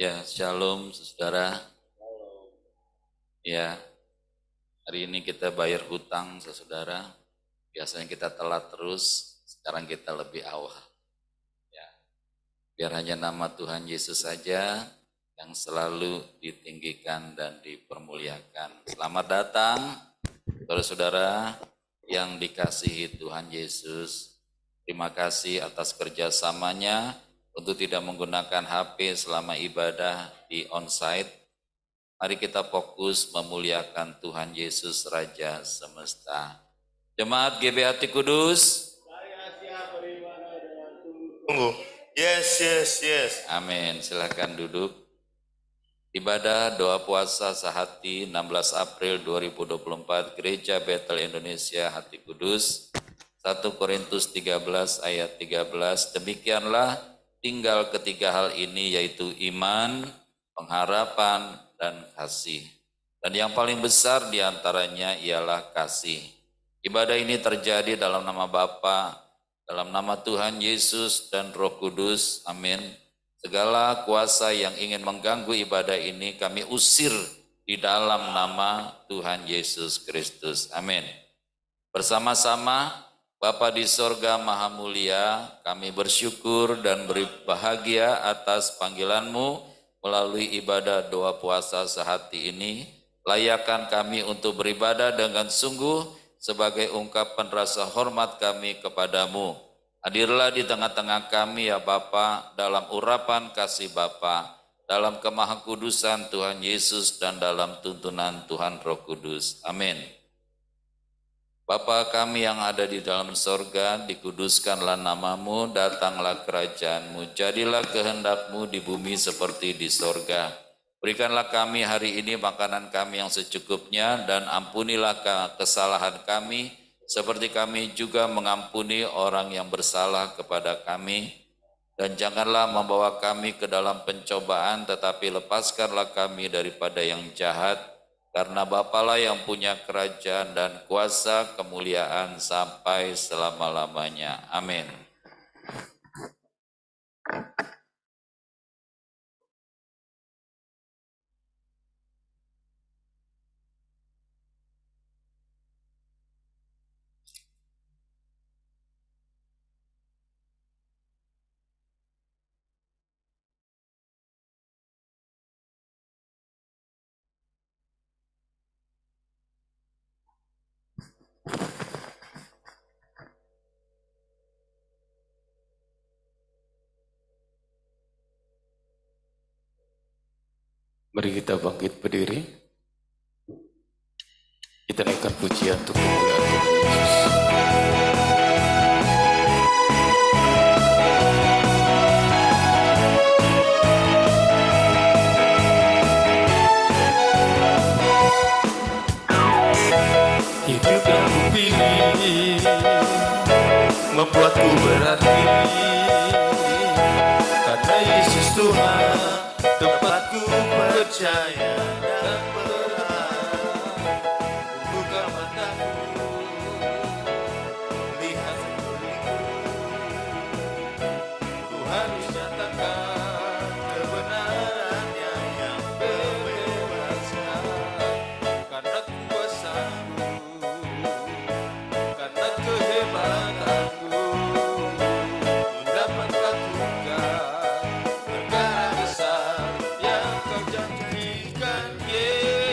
Ya, shalom saudara. Ya, hari ini kita bayar hutang saudara. Biasanya kita telat terus, sekarang kita lebih awal. Ya, biar hanya nama Tuhan Yesus saja yang selalu ditinggikan dan dipermuliakan. Selamat datang saudara-saudara yang dikasihi Tuhan Yesus. Terima kasih atas kerjasamanya untuk tidak menggunakan HP selama ibadah di onsite. Mari kita fokus memuliakan Tuhan Yesus Raja Semesta. Jemaat GBHT Kudus. Saya siap beribadah dengan sungguh. Yes. Amin. Silakan duduk. Ibadah doa puasa sehati 16 April 2024 Gereja Betel Indonesia Hati Kudus. 1 Korintus 13 ayat 13. Demikianlah tinggal ketiga hal ini, yaitu iman, pengharapan, dan kasih. Dan yang paling besar diantaranya ialah kasih. Ibadah ini terjadi dalam nama Bapa, dalam nama Tuhan Yesus dan Roh Kudus. Amin. Segala kuasa yang ingin mengganggu ibadah ini kami usir di dalam nama Tuhan Yesus Kristus. Amin. Bersama-sama Bapa di sorga Maha Mulia, kami bersyukur dan berbahagia atas panggilan-Mu melalui ibadah doa puasa sehati ini. Layakkan kami untuk beribadah dengan sungguh sebagai ungkapan rasa hormat kami kepadamu. Hadirlah di tengah-tengah kami ya Bapa, dalam urapan kasih Bapa, dalam kemahakudusan Tuhan Yesus dan dalam tuntunan Tuhan Roh Kudus. Amin. Bapa kami yang ada di dalam sorga, dikuduskanlah namamu, datanglah kerajaanmu, jadilah kehendak-mu di bumi seperti di sorga. Berikanlah kami hari ini makanan kami yang secukupnya, dan ampunilah kesalahan kami, seperti kami juga mengampuni orang yang bersalah kepada kami. Dan janganlah membawa kami ke dalam pencobaan, tetapi lepaskanlah kami daripada yang jahat, karena Bapalah yang punya kerajaan dan kuasa kemuliaan sampai selama-lamanya. Amin. Mari kita bangkit berdiri. Kita naikkan pujian untuk kemuliaan Tuhan Yesus. Hidup yang kupilih membuatku berarti, karena Yesus Tuhan tempatku percaya dan berharap. Buka mataku, lihat sekelilingku. Ku harus nyatakan kebenarannya yang membebaskan, karena kuasamu, karena kehebatanmu, ku dapat lakukan perkara besar yang kau janjikan, Yesus.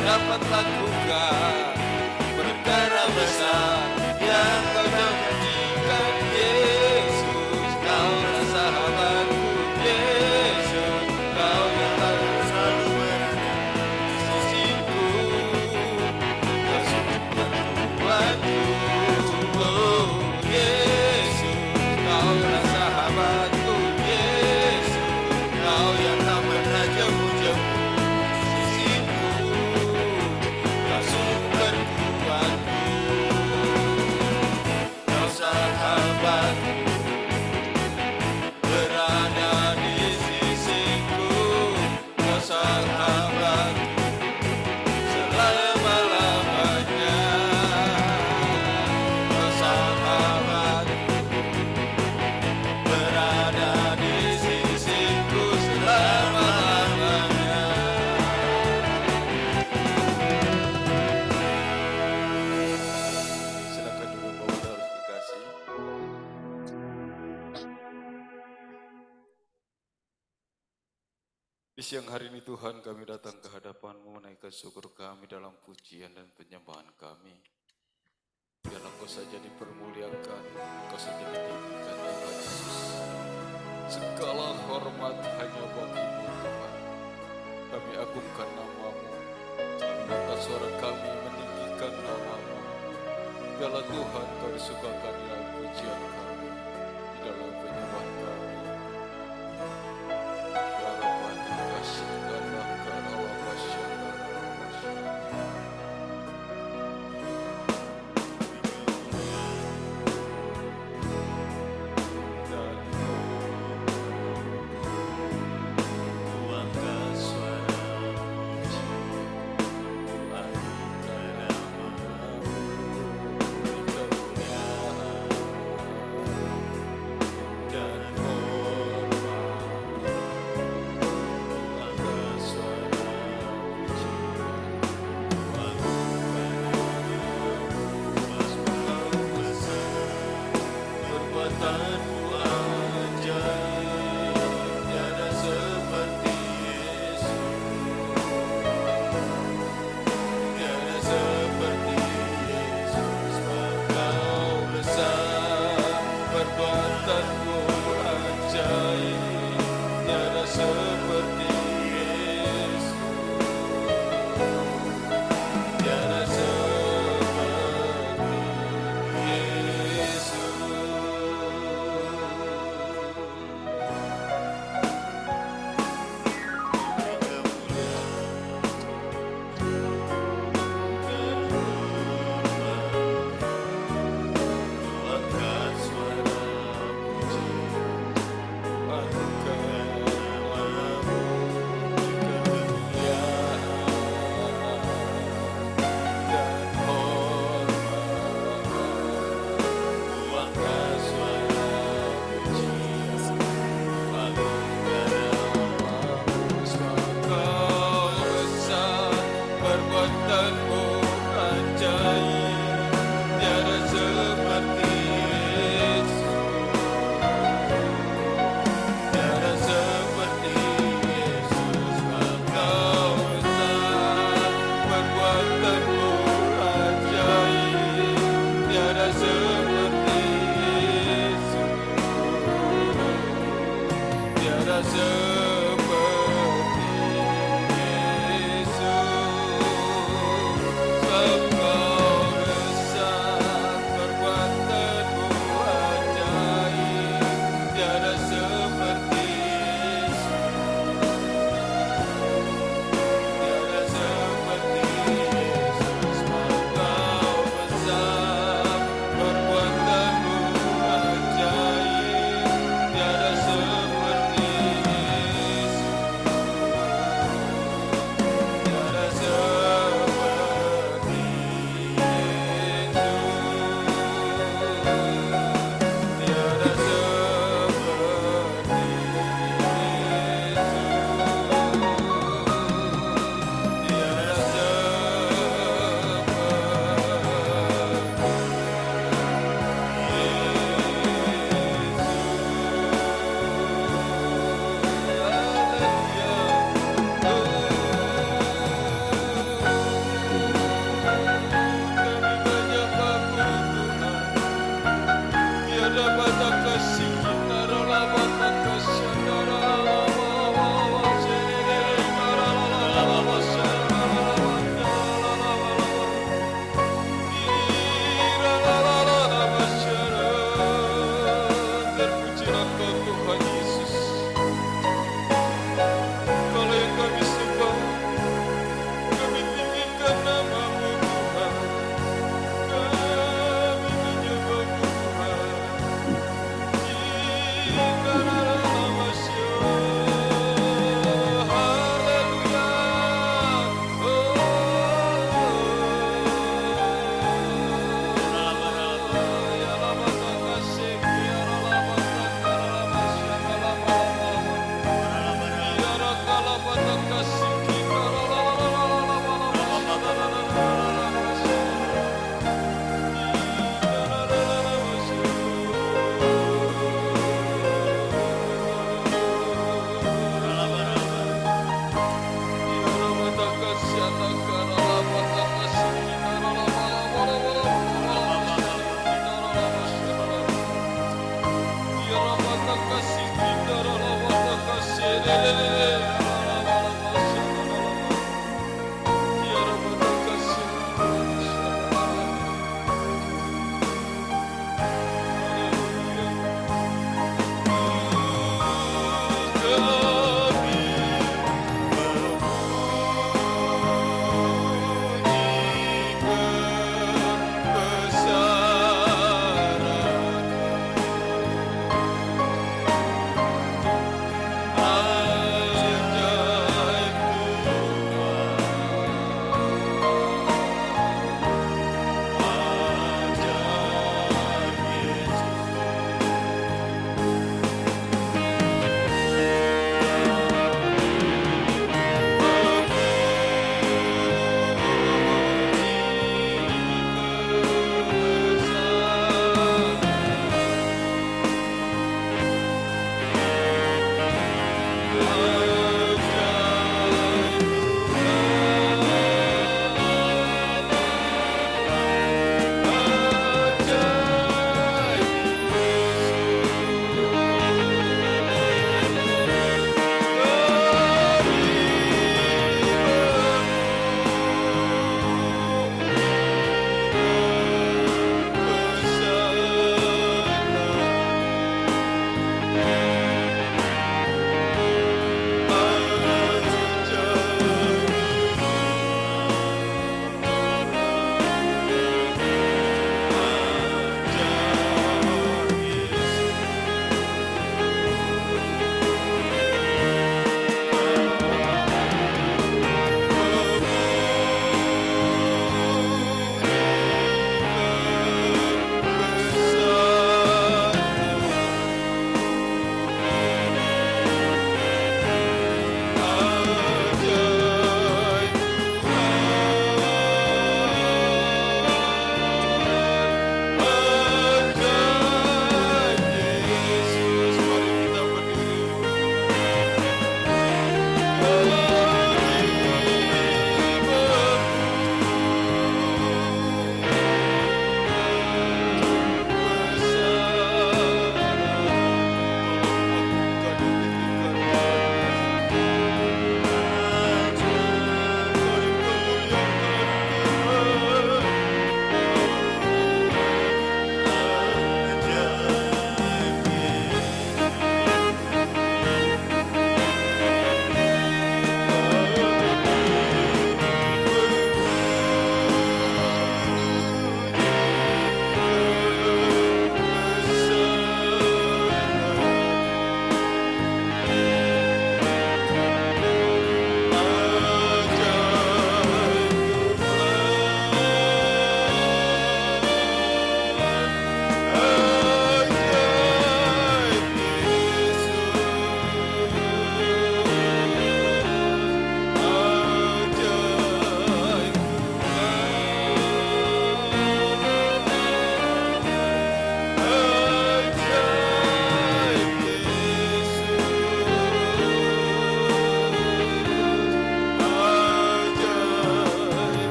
dapat lakukan perkara besar yang kau janjikan. Yesus, kaulah sahabatku. Yesus, kau yang akan selalu berada di sisiku. Kau sungguh bantuanku. Oh, Yesus, kaulah sahabatku. Yesus, kau yang tak pernah jauh-jauh di sisiku. Kau sungguh berkuatku. Kau sahabatku, berada di sisiku. Kau sahabatku selama-lamanya. Kau sahabatku, berada di sisiku selama-lamanya. Silakan duduk Bapak harus dikasih. Di siang hari ini Tuhan, kami datang ke hadapan-Mu menaikkan syukur kami dalam pujian dan penyembahan kami. Biarlah Kau saja dipermuliakan, Kau saja ditinggikan Tuhan Yesus. Segala hormat hanya bagi-Mu Tuhan. Kami agungkan nama-Mu, kami angkat suara kami meninggikan nama-Mu. Biarlah Tuhan Kau disukakan dalam pujian kami, di dalam penyembahan kami.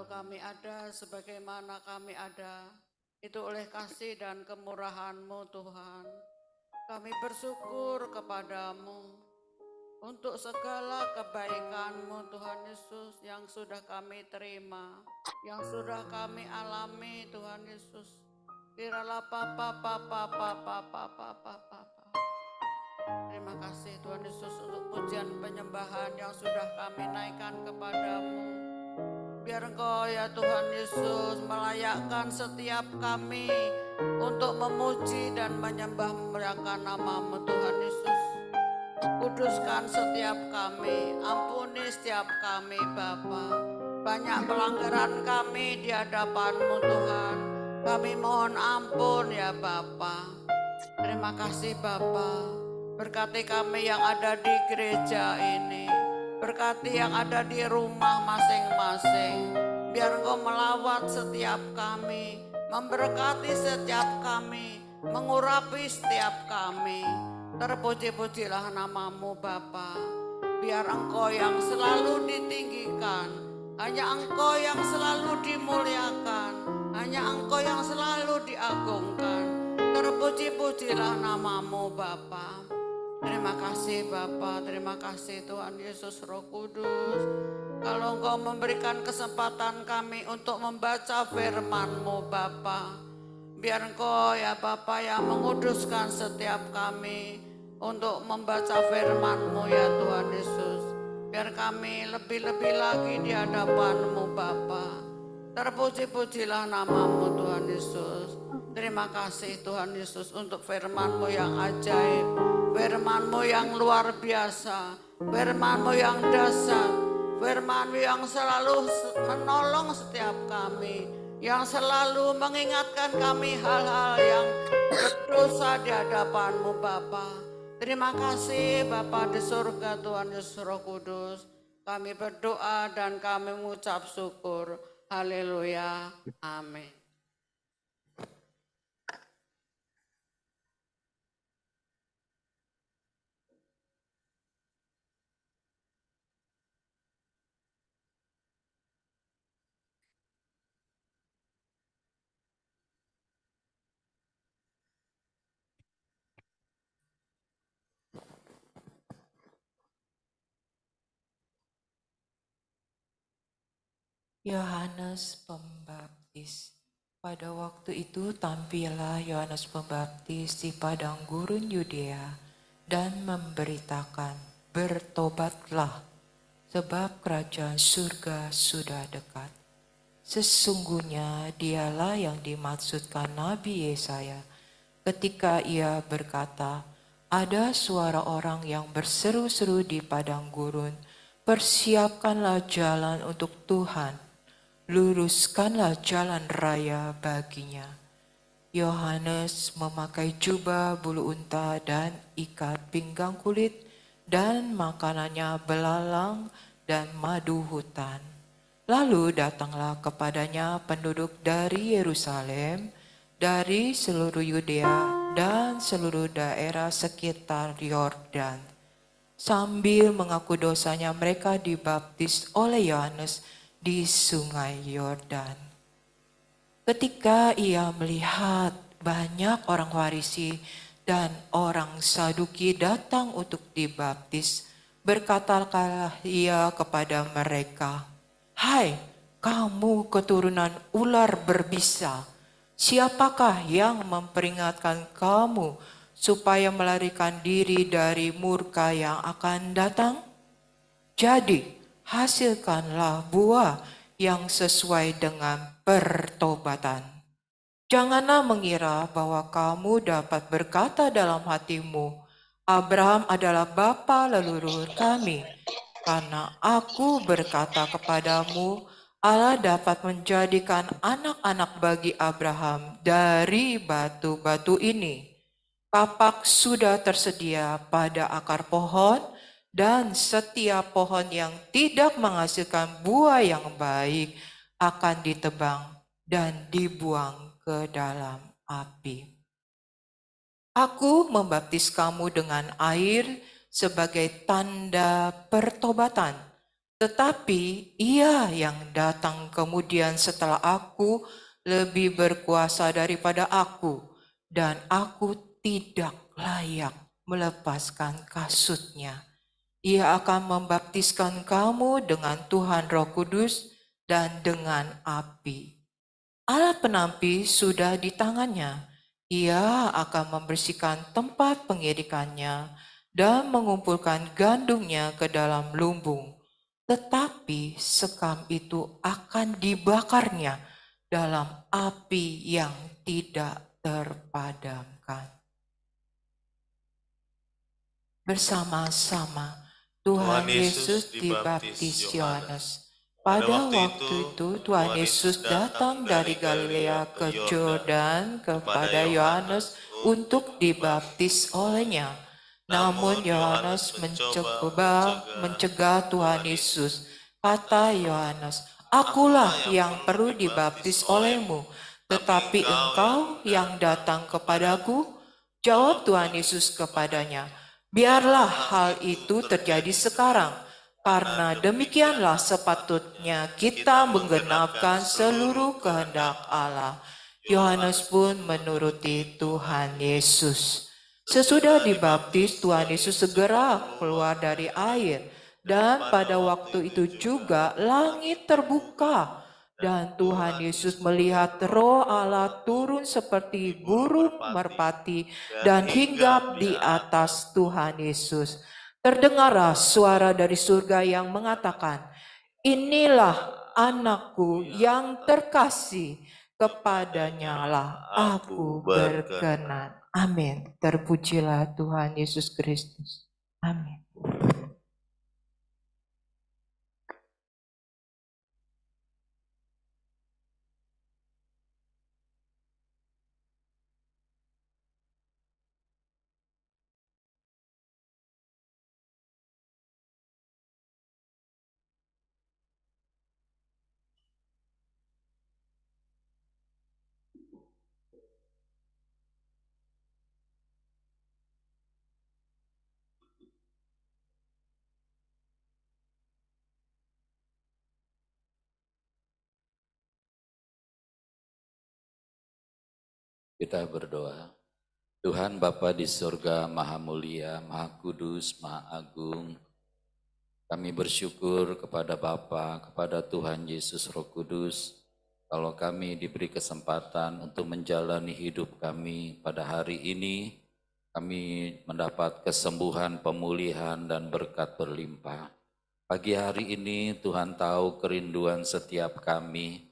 Kami ada sebagaimana kami ada, itu oleh kasih dan kemurahan-Mu Tuhan. Kami bersyukur kepadamu untuk segala kebaikan-Mu Tuhan Yesus yang sudah kami terima, yang sudah kami alami Tuhan Yesus. Kiralah Terima kasih Tuhan Yesus untuk pujian penyembahan yang sudah kami naikkan kepadamu. Biar Engkau ya Tuhan Yesus melayakkan setiap kami untuk memuji dan menyembah memuliakan nama-Mu Tuhan Yesus. Kuduskan setiap kami, ampuni setiap kami Bapa. Banyak pelanggaran kami di hadapan-Mu Tuhan. Kami mohon ampun ya Bapa. Terima kasih Bapa. Berkati kami yang ada di gereja ini. Berkati yang ada di rumah masing-masing. Biar Engkau melawat setiap kami, memberkati setiap kami, mengurapi setiap kami. Terpuji-pujilah nama-Mu Bapa. Biar Engkau yang selalu ditinggikan, hanya Engkau yang selalu dimuliakan, hanya Engkau yang selalu diagungkan. Terpuji-pujilah nama-Mu Bapa. Terima kasih Bapa, terima kasih Tuhan Yesus Roh Kudus. Kalau Engkau memberikan kesempatan kami untuk membaca firman-Mu Bapa, biar Engkau ya Bapa yang menguduskan setiap kami untuk membaca firman-Mu ya Tuhan Yesus. Biar kami lebih-lebih lagi di hadapan-Mu Bapa. Terpuji-pujilah nama-Mu Tuhan Yesus. Terima kasih Tuhan Yesus untuk firman-Mu yang ajaib, firman-Mu yang luar biasa, firman-Mu yang dahsyat, firman-Mu yang selalu menolong setiap kami, yang selalu mengingatkan kami hal-hal yang berdosa di hadapan-Mu Bapa. Terima kasih Bapa di surga Tuhan Yesus Roh Kudus. Kami berdoa dan kami mengucap syukur. Haleluya. Amin. Yohanes Pembaptis. Pada waktu itu tampillah Yohanes Pembaptis di padang gurun Yudea dan memberitakan, bertobatlah, sebab kerajaan surga sudah dekat. Sesungguhnya dialah yang dimaksudkan Nabi Yesaya ketika ia berkata, ada suara orang yang berseru-seru di padang gurun, persiapkanlah jalan untuk Tuhan, luruskanlah jalan raya baginya. Yohanes memakai jubah bulu unta dan ikat pinggang kulit, dan makanannya belalang dan madu hutan. Lalu datanglah kepadanya penduduk dari Yerusalem, dari seluruh Yudea dan seluruh daerah sekitar Yordan. Sambil mengaku dosanya, mereka dibaptis oleh Yohanes di sungai Yordan. Ketika ia melihat banyak orang Farisi dan orang Saduki datang untuk dibaptis, berkatalah ia kepada mereka, hai kamu keturunan ular berbisa, siapakah yang memperingatkan kamu supaya melarikan diri dari murka yang akan datang? Jadi, hasilkanlah buah yang sesuai dengan pertobatan. Janganlah mengira bahwa kamu dapat berkata dalam hatimu, Abraham adalah bapa leluhur kami. Karena aku berkata kepadamu, Allah dapat menjadikan anak-anak bagi Abraham dari batu-batu ini. Kapak sudah tersedia pada akar pohon, dan setiap pohon yang tidak menghasilkan buah yang baik akan ditebang dan dibuang ke dalam api. Aku membaptis kamu dengan air sebagai tanda pertobatan, tetapi Ia yang datang kemudian setelah aku lebih berkuasa daripada aku, dan aku tidak layak melepaskan kasutnya. Ia akan membaptiskan kamu dengan Tuhan Roh Kudus dan dengan api. Alat penampi sudah di tangannya. Ia akan membersihkan tempat pengirikannya dan mengumpulkan gandumnya ke dalam lumbung. Tetapi sekam itu akan dibakarnya dalam api yang tidak terpadamkan. Bersama-sama Tuhan Yesus dibaptis Yohanes. Pada waktu itu Tuhan Yesus datang dari Galilea ke Yordan kepada Yohanes untuk dibaptis olehnya. Namun Yohanes mencoba mencegah Tuhan Yesus. Kata Yohanes, "Akulah yang perlu dibaptis olehmu, tetapi engkau yang datang kepadaku." Jawab Tuhan Yesus kepadanya, "Biarlah hal itu terjadi sekarang, karena demikianlah sepatutnya kita menggenapkan seluruh kehendak Allah." Yohanes pun menuruti Tuhan Yesus. Sesudah dibaptis, Tuhan Yesus segera keluar dari air, dan pada waktu itu juga langit terbuka, dan Tuhan Yesus melihat Roh Allah turun seperti burung merpati dan hinggap di atas Tuhan Yesus. Terdengarlah suara dari surga yang mengatakan, "Inilah anakku yang terkasih, kepadanya lah aku berkenan." Amin. Terpujilah Tuhan Yesus Kristus. Amin. Kita berdoa. Tuhan Bapa di surga, Maha Mulia, Maha Kudus, Maha Agung, kami bersyukur kepada Bapa, kepada Tuhan Yesus Roh Kudus, kalau kami diberi kesempatan untuk menjalani hidup kami pada hari ini, kami mendapat kesembuhan, pemulihan, dan berkat berlimpah. Pagi hari ini Tuhan tahu kerinduan setiap kami,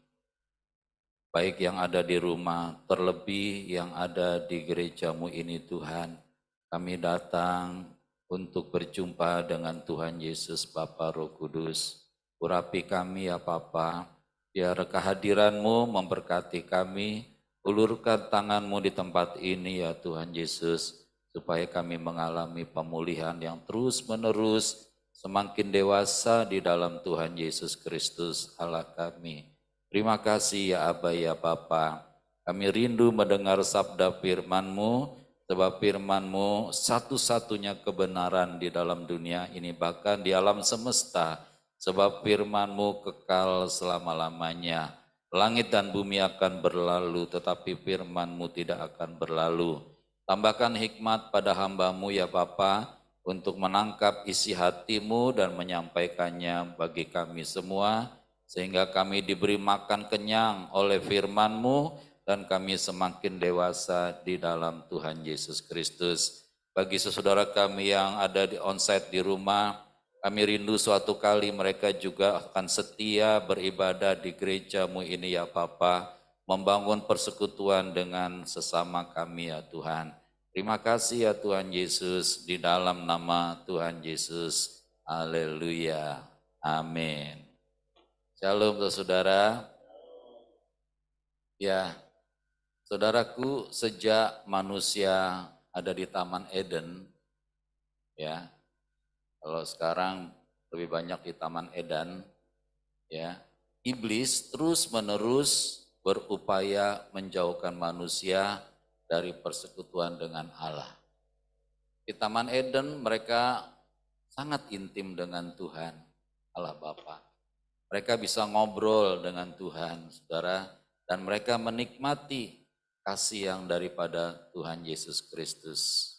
baik yang ada di rumah, terlebih yang ada di gerejamu ini Tuhan. Kami datang untuk berjumpa dengan Tuhan Yesus Bapa Roh Kudus. Urapi kami ya Bapa, biar kehadiranmu memberkati kami, ulurkan tanganmu di tempat ini ya Tuhan Yesus, supaya kami mengalami pemulihan yang terus menerus, semakin dewasa di dalam Tuhan Yesus Kristus Allah kami. Terima kasih ya Aba ya Bapa. Kami rindu mendengar sabda firman-Mu, sebab firman-Mu satu-satunya kebenaran di dalam dunia ini, bahkan di alam semesta. Sebab firman-Mu kekal selama-lamanya. Langit dan bumi akan berlalu, tetapi firman-Mu tidak akan berlalu. Tambahkan hikmat pada hamba-Mu ya Bapa, untuk menangkap isi hati-Mu dan menyampaikannya bagi kami semua, sehingga kami diberi makan kenyang oleh firman-Mu, dan kami semakin dewasa di dalam Tuhan Yesus Kristus. Bagi saudara kami yang ada di onsite di rumah, kami rindu suatu kali mereka juga akan setia beribadah di gerejamu ini ya Bapa, membangun persekutuan dengan sesama kami ya Tuhan. Terima kasih ya Tuhan Yesus, di dalam nama Tuhan Yesus. Haleluya. Amin. Shalom saudara. Ya, saudaraku, sejak manusia ada di Taman Eden, ya, kalau sekarang lebih banyak di Taman Eden, ya, iblis terus-menerus berupaya menjauhkan manusia dari persekutuan dengan Allah. Di Taman Eden mereka sangat intim dengan Tuhan, Allah Bapa. Mereka bisa ngobrol dengan Tuhan, saudara, dan mereka menikmati kasih yang daripada Tuhan Yesus Kristus.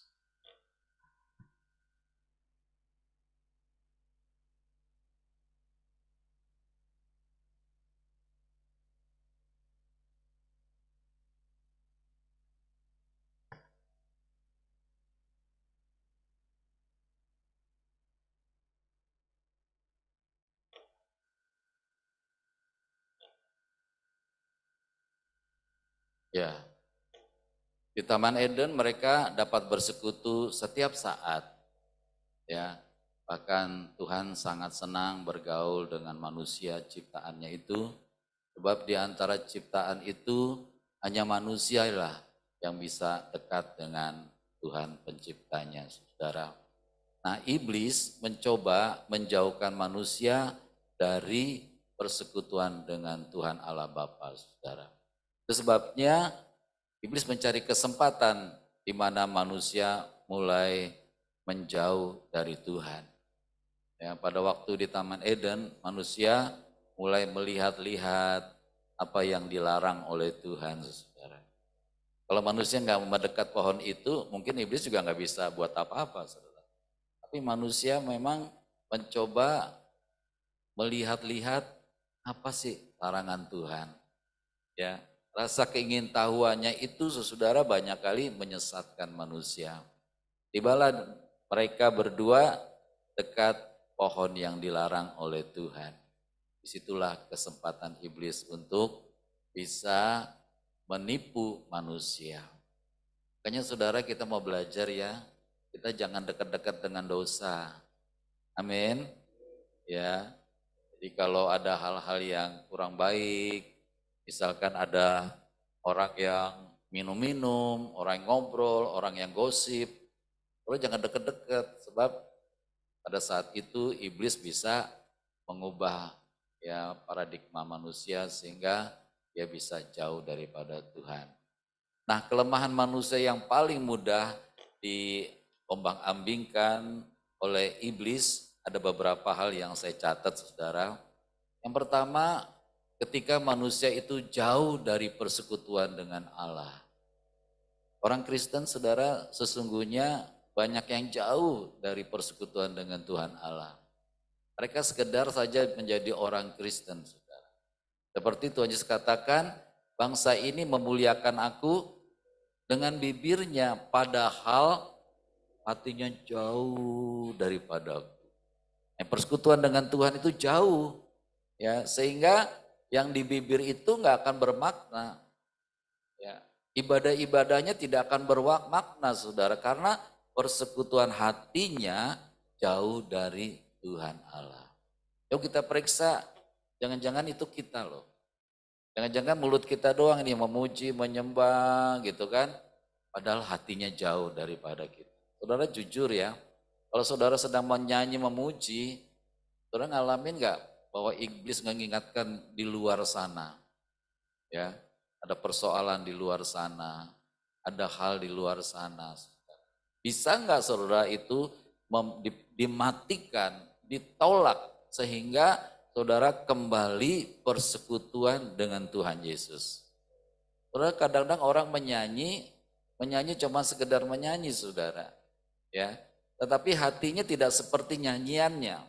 Ya, di Taman Eden mereka dapat bersekutu setiap saat. Ya, bahkan Tuhan sangat senang bergaul dengan manusia ciptaannya itu, sebab di antara ciptaan itu hanya manusialah yang bisa dekat dengan Tuhan penciptanya, saudara. Nah, iblis mencoba menjauhkan manusia dari persekutuan dengan Tuhan Allah Bapa, saudara. Itu sebabnya iblis mencari kesempatan di mana manusia mulai menjauh dari Tuhan. Ya, pada waktu di Taman Eden, manusia mulai melihat-lihat apa yang dilarang oleh Tuhan, saudara. Kalau manusia nggak mendekat pohon itu, mungkin iblis juga nggak bisa buat apa-apa, saudara. Tapi manusia memang mencoba melihat-lihat apa sih larangan Tuhan. Ya, rasa keingintahuannya itu, saudara, banyak kali menyesatkan manusia. Tibalah mereka berdua dekat pohon yang dilarang oleh Tuhan. Disitulah kesempatan iblis untuk bisa menipu manusia. Makanya saudara, kita mau belajar ya, kita jangan dekat-dekat dengan dosa. Amin. Ya. Jadi kalau ada hal-hal yang kurang baik, misalkan ada orang yang minum-minum, orang yang ngobrol, orang yang gosip, lo jangan deket-deket, sebab pada saat itu iblis bisa mengubah ya paradigma manusia sehingga dia bisa jauh daripada Tuhan. Nah, kelemahan manusia yang paling mudah diombang-ambingkan oleh iblis, ada beberapa hal yang saya catat, saudara. Yang pertama, ketika manusia itu jauh dari persekutuan dengan Allah. Orang Kristen, saudara, sesungguhnya banyak yang jauh dari persekutuan dengan Tuhan Allah. Mereka sekedar saja menjadi orang Kristen, saudara. Seperti Tuhan Yesus katakan, bangsa ini memuliakan aku dengan bibirnya, padahal hatinya jauh daripada aku. Persekutuan dengan Tuhan itu jauh, ya, sehingga yang di bibir itu nggak akan bermakna. Ya, ibadah-ibadahnya tidak akan bermakna, saudara, karena persekutuan hatinya jauh dari Tuhan Allah. Yuk kita periksa, jangan-jangan itu kita loh. Jangan-jangan mulut kita doang ini memuji, menyembah gitu kan. Padahal hatinya jauh daripada kita. Saudara jujur ya, kalau saudara sedang menyanyi memuji, saudara ngalamin gak bahwa iblis mengingatkan di luar sana? Ya, ada persoalan di luar sana, ada hal di luar sana. Bisa nggak saudara itu dimatikan, ditolak sehingga saudara kembali persekutuan dengan Tuhan Yesus? Saudara, kadang-kadang orang menyanyi cuma sekedar menyanyi, saudara. Ya, tetapi hatinya tidak seperti nyanyiannya.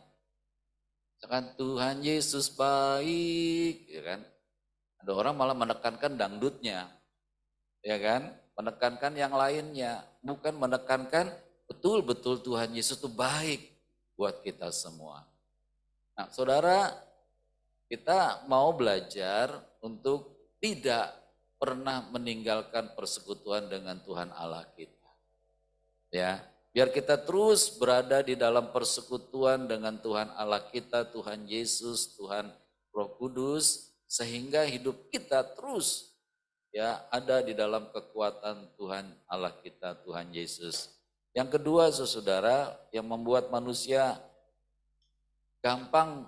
Misalkan Tuhan Yesus baik, ya kan? Ada orang malah menekankan dangdutnya. ya kan? Menekankan yang lainnya, bukan menekankan betul-betul Tuhan Yesus itu baik buat kita semua. Nah, saudara, kita mau belajar untuk tidak pernah meninggalkan persekutuan dengan Tuhan Allah kita. Ya, biar kita terus berada di dalam persekutuan dengan Tuhan Allah kita, Tuhan Yesus, Tuhan Roh Kudus, sehingga hidup kita terus ya ada di dalam kekuatan Tuhan Allah kita, Tuhan Yesus. Yang kedua, saudara, yang membuat manusia gampang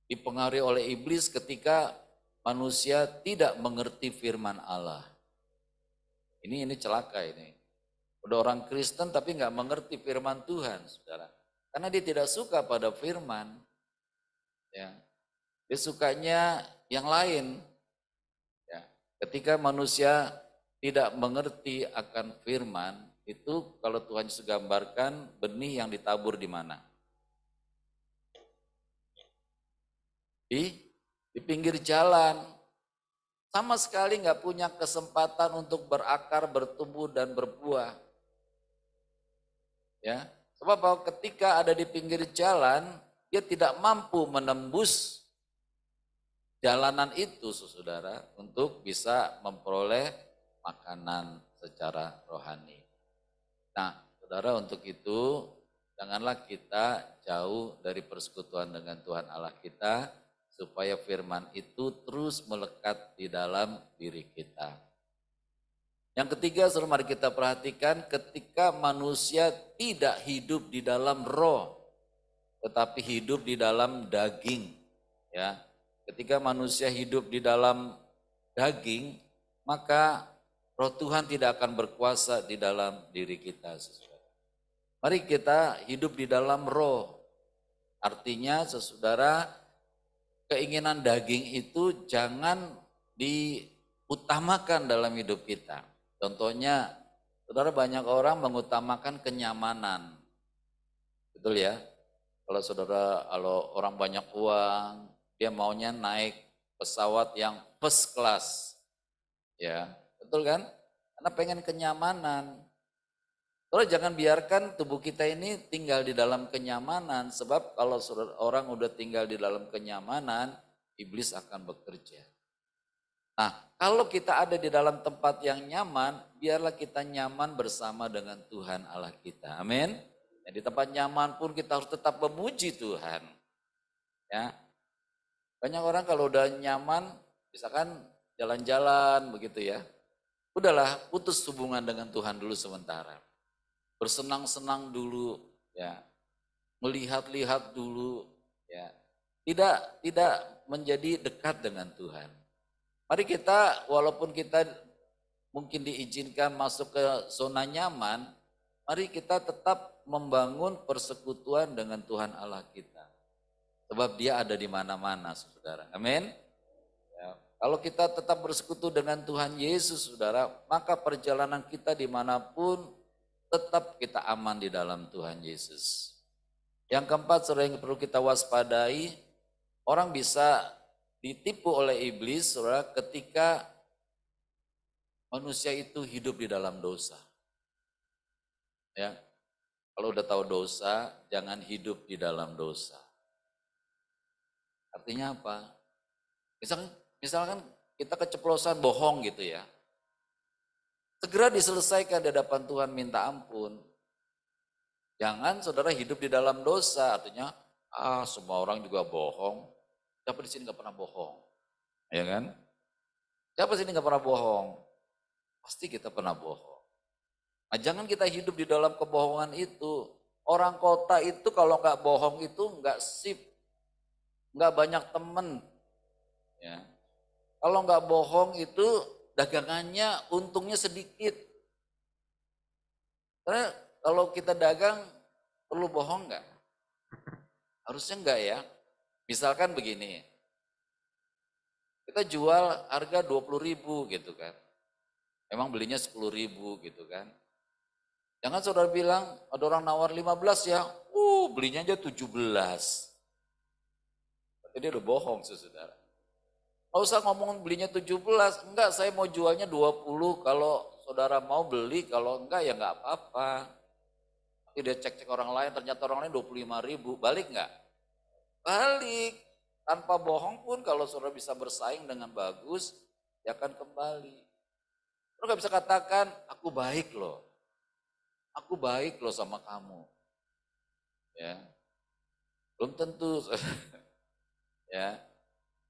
dipengaruhi oleh iblis ketika manusia tidak mengerti firman Allah. Ini celaka ini. Udah orang Kristen tapi nggak mengerti firman Tuhan, saudara. Karena dia tidak suka pada firman. Ya. Dia sukanya yang lain. Ya. Ketika manusia tidak mengerti akan firman, itu kalau Tuhan Yesus gambarkan benih yang ditabur di mana? Di pinggir jalan, sama sekali nggak punya kesempatan untuk berakar, bertumbuh dan berbuah. Ya, sebab bahwa ketika ada di pinggir jalan, dia tidak mampu menembus jalanan itu, saudara, untuk bisa memperoleh makanan secara rohani. Nah, saudara, untuk itu janganlah kita jauh dari persekutuan dengan Tuhan Allah kita, supaya firman itu terus melekat di dalam diri kita. Yang ketiga, saudara, mari kita perhatikan ketika manusia tidak hidup di dalam roh, tetapi hidup di dalam daging. Ya, ketika manusia hidup di dalam daging, maka roh Tuhan tidak akan berkuasa di dalam diri kita. Saudara. Mari kita hidup di dalam roh. Artinya, saudara, keinginan daging itu jangan diutamakan dalam hidup kita. Contohnya, saudara, banyak orang mengutamakan kenyamanan. Betul ya? Kalau orang banyak uang, dia maunya naik pesawat yang first class. Ya, betul kan? Karena pengen kenyamanan. Saudara, jangan biarkan tubuh kita ini tinggal di dalam kenyamanan, sebab kalau orang udah tinggal di dalam kenyamanan, iblis akan bekerja. Nah, kalau kita ada di dalam tempat yang nyaman, biarlah kita nyaman bersama dengan Tuhan Allah kita. Amin. Dan di tempat nyaman pun kita harus tetap memuji Tuhan. Ya. Banyak orang kalau udah nyaman, misalkan jalan-jalan begitu ya, udahlah putus hubungan dengan Tuhan dulu sementara. Bersenang-senang dulu, ya, melihat-lihat dulu, ya, tidak menjadi dekat dengan Tuhan. Mari kita, walaupun kita mungkin diizinkan masuk ke zona nyaman, mari kita tetap membangun persekutuan dengan Tuhan Allah kita. Sebab Dia ada di mana-mana, saudara. Amin. Ya, kalau kita tetap bersekutu dengan Tuhan Yesus, saudara, maka perjalanan kita dimanapun tetap kita aman di dalam Tuhan Yesus. Yang keempat, saudara, yang perlu kita waspadai, orang bisa ditipu oleh iblis, saudara, ketika manusia itu hidup di dalam dosa. Ya, kalau udah tahu dosa, jangan hidup di dalam dosa. Artinya apa? Misalkan kita keceplosan bohong gitu ya. Segera diselesaikan di hadapan Tuhan, minta ampun. Jangan saudara hidup di dalam dosa, artinya semua orang juga bohong. Siapa di sini gak pernah bohong? Ya kan? Siapa di sini gak pernah bohong? Pasti kita pernah bohong. Nah, jangan kita hidup di dalam kebohongan itu. Orang kota itu kalau gak bohong itu gak sip. Gak banyak temen. Ya. Kalau gak bohong itu dagangannya untungnya sedikit. Karena kalau kita dagang perlu bohong nggak? Harusnya enggak ya. Misalkan begini, kita jual harga 20.000 gitu kan. Emang belinya 10.000 gitu kan. Jangan saudara bilang ada orang nawar 15 ya, belinya aja 17. Berarti dia udah bohong saudara. Nggak usah ngomong belinya 17, enggak saya mau jualnya 20, kalau saudara mau beli, kalau enggak ya enggak apa-apa. Nanti dia cek-cek orang lain, ternyata orang lain 25.000, balik enggak? Balik. Tanpa bohong pun kalau saudara bisa bersaing dengan bagus, dia akan kembali. Saudara nggak bisa katakan, aku baik loh sama kamu. Ya, belum tentu. Ya.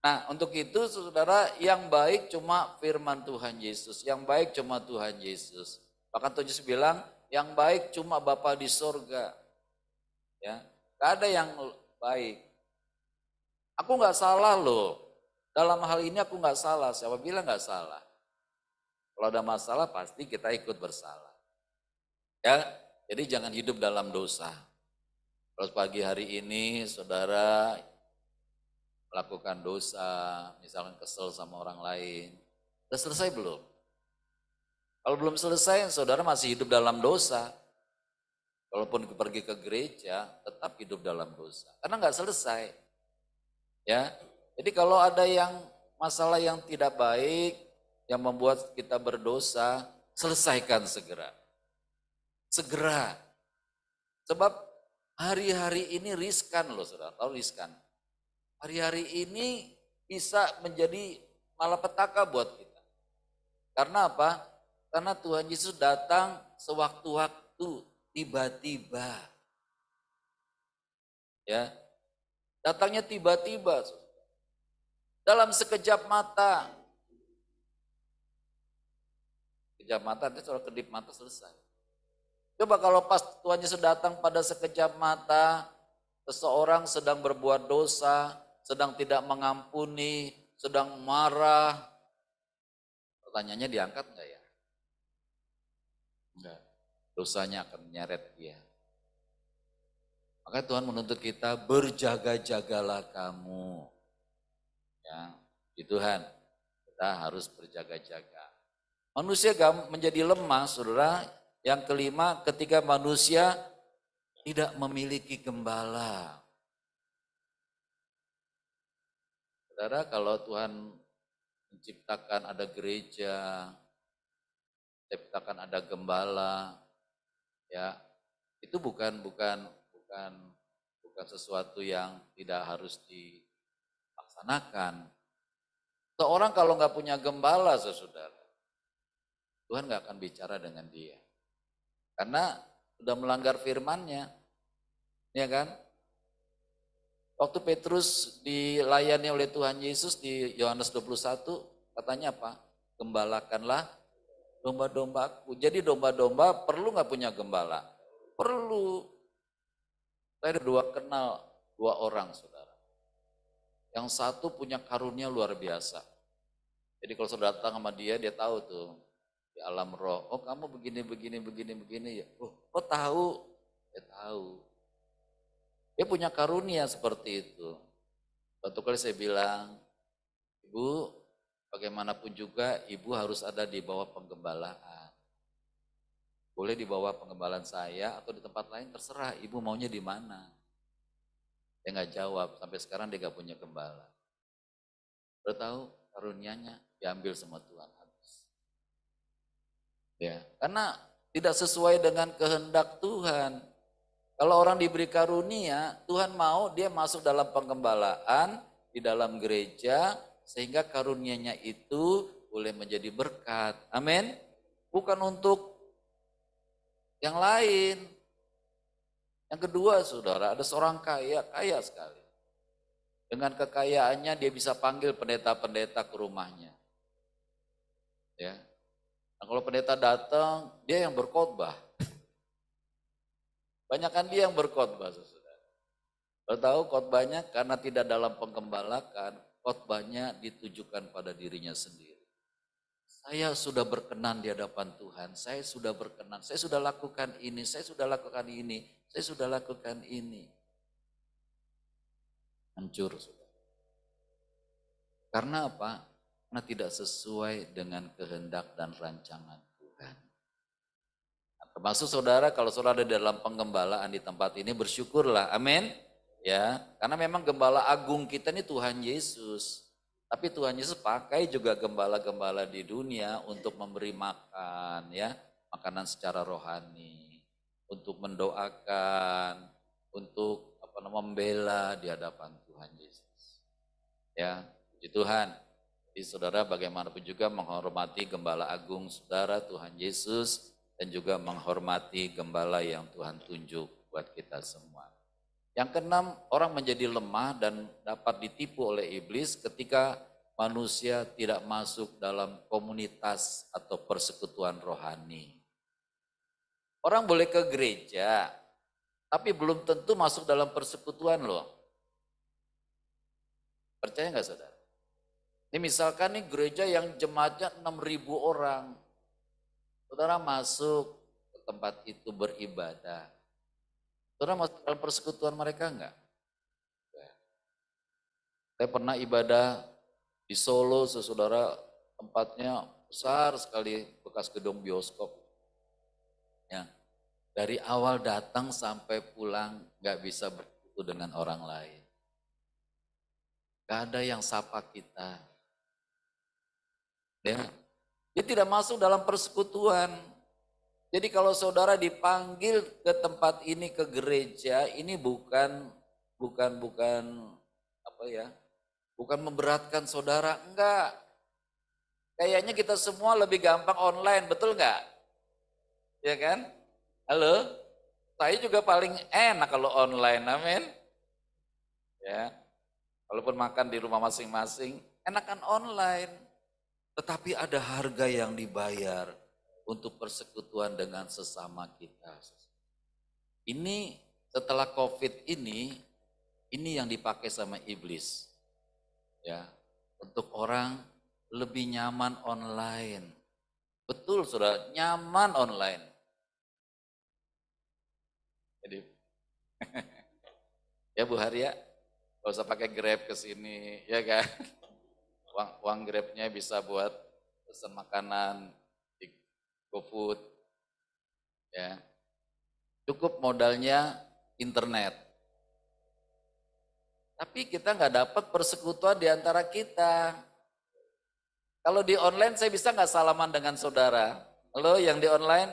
Nah, untuk itu saudara, yang baik cuma firman Tuhan Yesus, yang baik cuma Tuhan Yesus. Bahkan Tuhan Yesus bilang, yang baik cuma Bapa di sorga. Ya, gak ada yang baik. Aku nggak salah loh. Dalam hal ini aku nggak salah. Siapa bilang nggak salah? Kalau ada masalah pasti kita ikut bersalah. Ya, jadi jangan hidup dalam dosa. Terus pagi hari ini saudara melakukan dosa, misalkan kesel sama orang lain. Udah selesai belum? Kalau belum selesai, saudara masih hidup dalam dosa. Walaupun pergi ke gereja, tetap hidup dalam dosa. Karena nggak selesai. Ya, jadi kalau ada yang masalah yang tidak baik, yang membuat kita berdosa, selesaikan segera. Segera. Sebab hari-hari ini riskan loh saudara, tahu riskan. Hari-hari ini bisa menjadi malapetaka buat kita. Karena apa? Karena Tuhan Yesus datang sewaktu-waktu, tiba-tiba. Ya, datangnya tiba-tiba. Dalam sekejap mata. Sekejap mata, nanti soal kedip mata selesai. Coba kalau pas Tuhan Yesus datang pada sekejap mata, seseorang sedang berbuat dosa, sedang tidak mengampuni, sedang marah. Pertanyaannya diangkat enggak ya? Enggak. Dosanya akan menyeret dia. Maka Tuhan menuntut kita berjaga-jagalah kamu. Ya, di Tuhan kita harus berjaga-jaga. Manusia menjadi lemah, saudara. Yang kelima, ketika manusia tidak memiliki gembala. Saudara, kalau Tuhan menciptakan ada gereja, menciptakan ada gembala, ya itu bukan sesuatu yang tidak harus dilaksanakan. Seorang kalau nggak punya gembala, saudara, Tuhan nggak akan bicara dengan dia, karena sudah melanggar firman-Nya, ya kan? Waktu Petrus dilayani oleh Tuhan Yesus di Yohanes 21, katanya apa? Gembalakanlah domba-dombaku. Jadi domba-domba perlu nggak punya gembala? Perlu. Saya kenal dua orang, saudara. Yang satu punya karunia luar biasa. Jadi kalau saudara datang sama dia tahu tuh di alam roh. Oh kamu begini ya. Oh tahu? Dia tahu. Dia punya karunia seperti itu. Suatu kali saya bilang, Ibu, bagaimanapun juga ibu harus ada di bawah penggembalaan. Boleh di bawah penggembalaan saya atau di tempat lain, terserah ibu maunya di mana. Dia nggak jawab, sampai sekarang dia nggak punya gembala. Udah tahu karunianya diambil sama Tuhan habis. Ya, karena tidak sesuai dengan kehendak Tuhan. Kalau orang diberi karunia, Tuhan mau dia masuk dalam penggembalaan, di dalam gereja, sehingga karunianya itu boleh menjadi berkat. Amin. Bukan untuk yang lain. Yang kedua, saudara, ada seorang kaya sekali. Dengan kekayaannya dia bisa panggil pendeta-pendeta ke rumahnya. Ya. Nah, kalau pendeta datang, dia yang berkhotbah. Banyakan dia yang berkhotbah, saudara. Kalau tahu khotbahnya karena tidak dalam penggembalakan, khotbahnya ditujukan pada dirinya sendiri. Saya sudah berkenan di hadapan Tuhan, saya sudah berkenan, saya sudah lakukan ini, saya sudah lakukan ini, saya sudah lakukan ini. Hancur, saudara. Karena apa? Karena tidak sesuai dengan kehendak dan rancangan Tuhan. Termasuk saudara, kalau saudara ada dalam penggembalaan di tempat ini, bersyukurlah, amin. Ya, karena memang gembala agung kita ini Tuhan Yesus. Tapi Tuhan Yesus pakai juga gembala-gembala di dunia untuk memberi makan ya, makanan secara rohani, untuk mendoakan, untuk membela di hadapan Tuhan Yesus. Ya, puji Tuhan. Jadi saudara bagaimanapun juga menghormati gembala agung saudara Tuhan Yesus dan juga menghormati gembala yang Tuhan tunjuk buat kita semua. Yang keenam, orang menjadi lemah dan dapat ditipu oleh iblis ketika manusia tidak masuk dalam komunitas atau persekutuan rohani. Orang boleh ke gereja, tapi belum tentu masuk dalam persekutuan loh. Percaya nggak saudara? Ini misalkan nih gereja yang jemaatnya 6.000 orang. Saudara masuk ke tempat itu beribadah. Saudara masuk dalam persekutuan mereka enggak? Saya pernah ibadah di Solo, saudara, tempatnya besar sekali, bekas gedung bioskop. Ya, dari awal datang sampai pulang enggak bisa bertemu dengan orang lain. Enggak ada yang sapa kita. Ya, dia tidak masuk dalam persekutuan. Jadi kalau saudara dipanggil ke tempat ini, ke gereja, ini bukan bukan memberatkan saudara, enggak. Kayaknya kita semua lebih gampang online, betul enggak? Ya kan? Halo? Saya juga paling enak kalau online, amin. Ya. Walaupun makan di rumah masing-masing, enakan online. Tetapi ada harga yang dibayar untuk persekutuan dengan sesama kita. Ini setelah COVID ini yang dipakai sama iblis. Ya, untuk orang lebih nyaman online. Betul saudara, nyaman online. Jadi, ya Bu Haria, gak usah pakai Grab ke sini, ya kan? Uang Grabnya bisa buat pesan makanan, GoFood, ya, cukup modalnya internet. Tapi kita nggak dapat persekutuan di antara kita. Kalau di online saya bisa nggak salaman dengan saudara? Halo yang di online,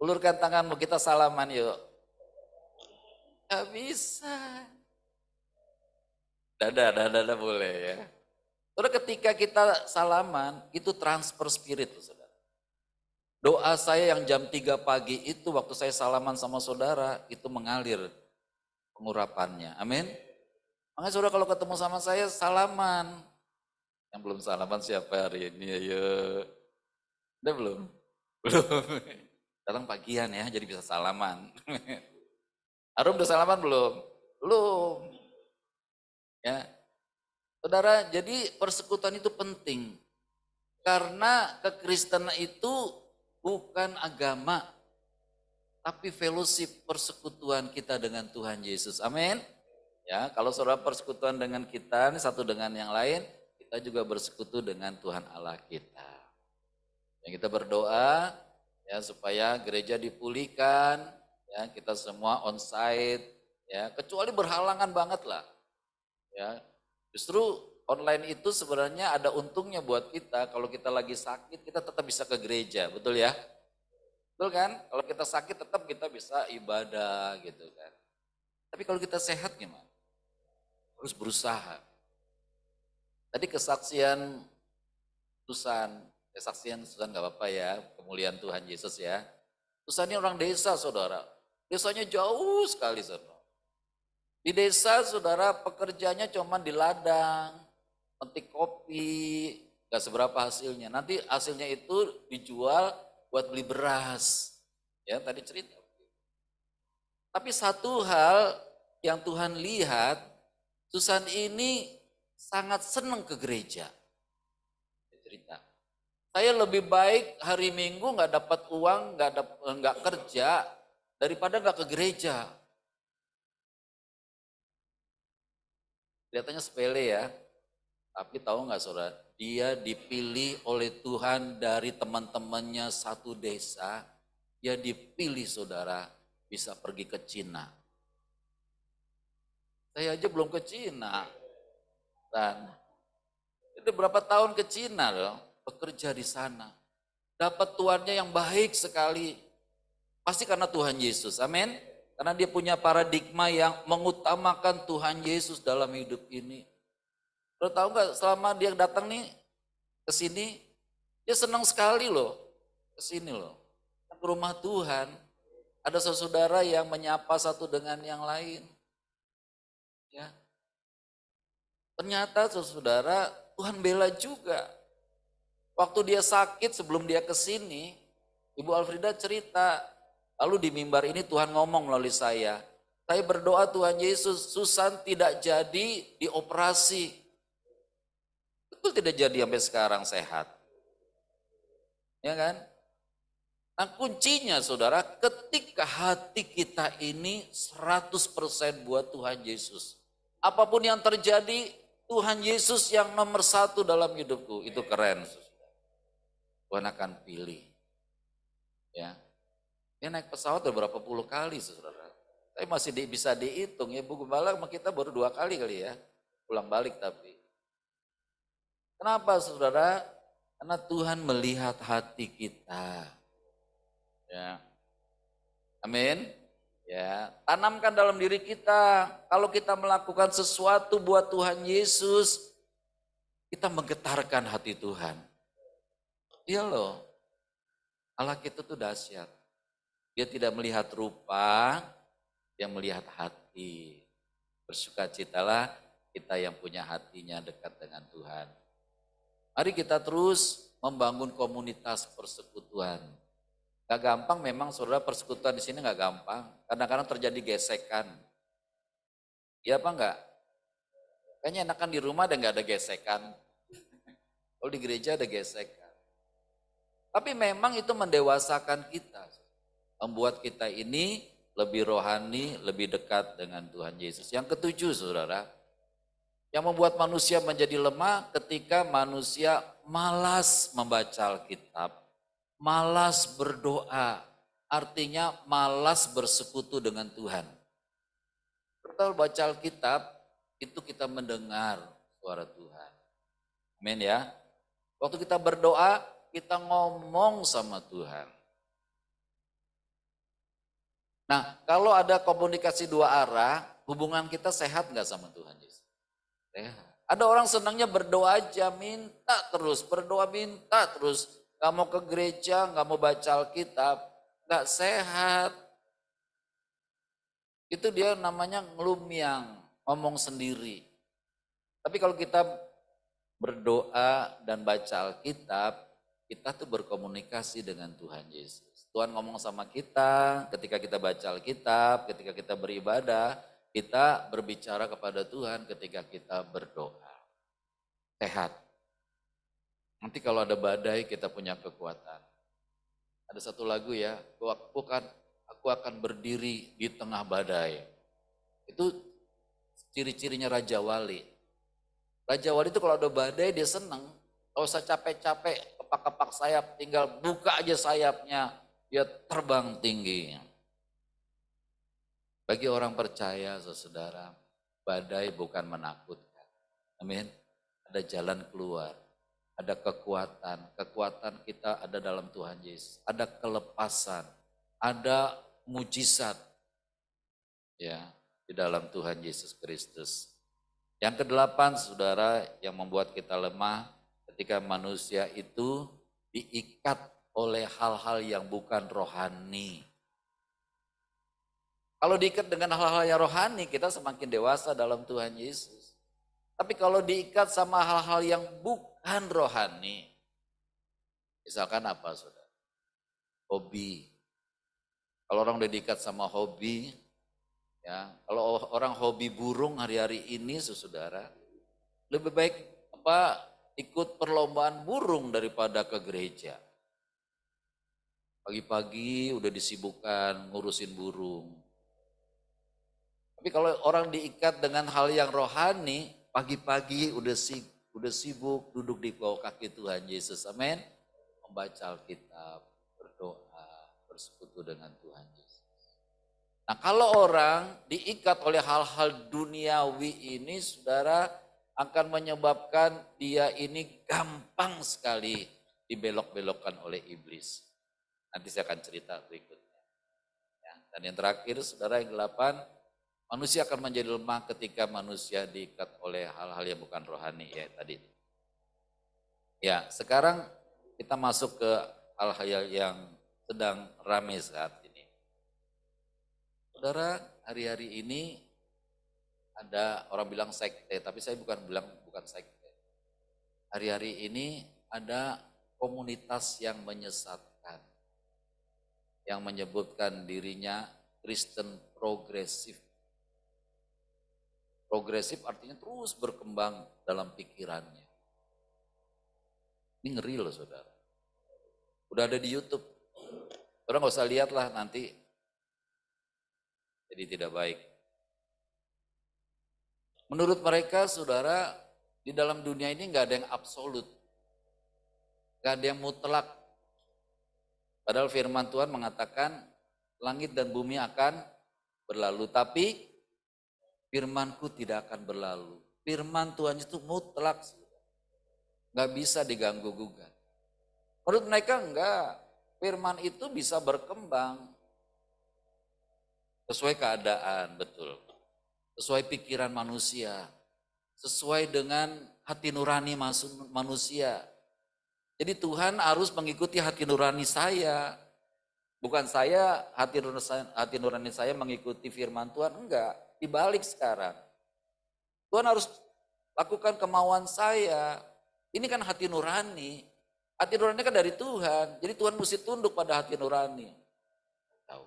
ulurkan tanganmu kita salaman yuk. Nggak bisa. Dada boleh ya. Saudara ketika kita salaman itu transfer spirit saudara. Doa saya yang jam 3 pagi itu waktu saya salaman sama saudara itu mengalir pengurapannya. Amin. Makanya saudara kalau ketemu sama saya salaman. Yang belum salaman siapa hari ini? Ayo. Udah belum? Belum. Datang pagian ya jadi bisa salaman. Arum udah salaman belum? Belum. Ya. Saudara, jadi persekutuan itu penting. Karena kekristenan itu bukan agama, tapi fellowship persekutuan kita dengan Tuhan Yesus. Amin. Ya, kalau saudara persekutuan dengan kita, satu dengan yang lain, kita juga bersekutu dengan Tuhan Allah kita. Yang kita berdoa ya supaya gereja dipulihkan, ya kita semua onsite, ya kecuali berhalangan banget lah. Ya, justru online itu sebenarnya ada untungnya buat kita. Kalau kita lagi sakit, kita tetap bisa ke gereja, betul ya? Betul kan? Kalau kita sakit tetap kita bisa ibadah gitu kan. Tapi kalau kita sehat gimana? Harus berusaha. Tadi kesaksian Susan gak apa-apa ya, kemuliaan Tuhan Yesus ya. Susan ini orang desa saudara. Desanya jauh sekali saudara. Di desa saudara pekerjaannya cuma di ladang, petik kopi, gak seberapa hasilnya. Nanti hasilnya itu dijual buat beli beras. Ya tadi cerita. Tapi satu hal yang Tuhan lihat, Susan ini sangat senang ke gereja. Cerita. Saya lebih baik hari Minggu nggak dapat uang, nggak kerja daripada nggak ke gereja. Kelihatannya sepele ya, tapi tahu nggak saudara, dia dipilih oleh Tuhan dari teman-temannya satu desa, dia dipilih saudara bisa pergi ke Cina. Saya aja belum ke Cina, dan Itu berapa tahun ke Cina loh, bekerja di sana. Dapat tuannya yang baik sekali. Pasti karena Tuhan Yesus, amin. Karena dia punya paradigma yang mengutamakan Tuhan Yesus dalam hidup ini. Lo tahu nggak selama dia datang nih ke sini, dia senang sekali loh ke sini loh. Ke rumah Tuhan, ada saudara yang menyapa satu dengan yang lain. Ya. Ternyata saudara, Tuhan bela juga. Waktu dia sakit sebelum dia ke sini, Ibu Alfrida cerita, lalu di mimbar ini Tuhan ngomong melalui saya. Saya berdoa Tuhan Yesus, Susan tidak jadi dioperasi. Betul tidak jadi sampai sekarang sehat. Ya kan? Nah kuncinya saudara, ketika hati kita ini 100% buat Tuhan Yesus. Apapun yang terjadi, Tuhan Yesus yang nomor satu dalam hidupku. Itu keren. Tuhan akan pilih. Ya, dia naik pesawat beberapa puluh kali saudara. Tapi masih bisa dihitung ya, Bu Gembala sama kita baru 2 kali ya. Pulang balik tapi. Kenapa saudara? Karena Tuhan melihat hati kita. Ya. Amin. Ya, tanamkan dalam diri kita. Kalau kita melakukan sesuatu buat Tuhan Yesus, kita menggetarkan hati Tuhan. Iya loh. Allah kita tuh dahsyat. Dia tidak melihat rupa, dia melihat hati. Bersukacitalah kita yang punya hatinya dekat dengan Tuhan. Mari kita terus membangun komunitas persekutuan. Gak gampang memang saudara, persekutuan di sini gak gampang. Kadang-kadang terjadi gesekan. Iya apa enggak? Kayaknya enakan di rumah dan gak ada gesekan. Kalau di gereja ada gesekan. Tapi memang itu mendewasakan kita. Membuat kita ini lebih rohani, lebih dekat dengan Tuhan Yesus. Yang ketujuh saudara, yang membuat manusia menjadi lemah ketika manusia malas membaca Alkitab. Malas berdoa, artinya malas bersekutu dengan Tuhan. Kalau baca Alkitab, itu kita mendengar suara Tuhan. Amin ya. Waktu kita berdoa, kita ngomong sama Tuhan. Nah, kalau ada komunikasi 2 arah, hubungan kita sehat nggak sama Tuhan Yesus? Sehat. Ada orang senangnya berdoa aja, minta terus, berdoa minta terus. Gak mau ke gereja, gak mau baca Alkitab, gak sehat. Itu dia namanya ngelumyang, ngomong sendiri. Tapi kalau kita berdoa dan baca Alkitab, kita tuh berkomunikasi dengan Tuhan Yesus. Tuhan ngomong sama kita ketika kita baca Alkitab, ketika kita beribadah, kita berbicara kepada Tuhan ketika kita berdoa. Sehat. Nanti kalau ada badai kita punya kekuatan. Ada satu lagu ya, aku akan berdiri di tengah badai. Itu ciri-cirinya Raja Wali. Raja Wali itu kalau ada badai dia senang. Kalau usah capek-capek, kepak-kepak sayap, tinggal buka aja sayapnya, dia terbang tinggi. Bagi orang percaya, saudara, badai bukan menakutkan. Amin. Ada jalan keluar, ada kekuatan. Kekuatan kita ada dalam Tuhan Yesus. Ada kelepasan, ada mujizat ya di dalam Tuhan Yesus Kristus. Yang kedelapan, saudara, yang membuat kita lemah ketika manusia itu diikat oleh hal-hal yang bukan rohani. Kalau diikat dengan hal-hal yang rohani, kita semakin dewasa dalam Tuhan Yesus. Tapi kalau diikat sama hal-hal yang bukan rohani, misalkan apa saudara? Hobi. Kalau orang udah diikat sama hobi, ya, kalau orang hobi burung hari-hari ini, saudara, lebih baik ikut perlombaan burung daripada ke gereja. Pagi-pagi udah disibukkan ngurusin burung. Tapi kalau orang diikat dengan hal yang rohani, pagi-pagi udah sibuk duduk di bawah kaki Tuhan Yesus. Amin. Membaca Alkitab, berdoa, bersekutu dengan Tuhan Yesus. Nah, kalau orang diikat oleh hal-hal duniawi ini, saudara, akan menyebabkan dia ini gampang sekali dibelok-belokkan oleh iblis. Nanti saya akan cerita berikutnya. Ya, dan yang terakhir, saudara, yang 8, manusia akan menjadi lemah ketika manusia diikat oleh hal-hal yang bukan rohani, ya tadi. Ya, sekarang kita masuk ke hal-hal yang sedang ramai saat ini. Saudara, hari-hari ini ada orang bilang sekte, tapi saya bukan sekte. Hari-hari ini ada komunitas yang menyesatkan, yang menyebutkan dirinya Kristen progresif. Progresif artinya terus berkembang dalam pikirannya. Ini ngeri loh saudara. Udah ada di YouTube. Saudara nggak usah lihatlah nanti. Jadi tidak baik. Menurut mereka saudara, di dalam dunia ini nggak ada yang absolut. Nggak ada yang mutlak. Padahal firman Tuhan mengatakan langit dan bumi akan berlalu. Tapi firmanku tidak akan berlalu. Firman Tuhan itu mutlak. Nggak bisa diganggu gugat. Menurut mereka enggak. Firman itu bisa berkembang. Sesuai keadaan, betul. Sesuai pikiran manusia. Sesuai dengan hati nurani manusia. Jadi Tuhan harus mengikuti hati nurani saya. Bukan saya, hati nurani saya mengikuti firman Tuhan. Enggak, dibalik sekarang. Tuhan harus lakukan kemauan saya. Ini kan hati nurani. Hati nurani kan dari Tuhan. Jadi Tuhan mesti tunduk pada hati nurani. Tahu.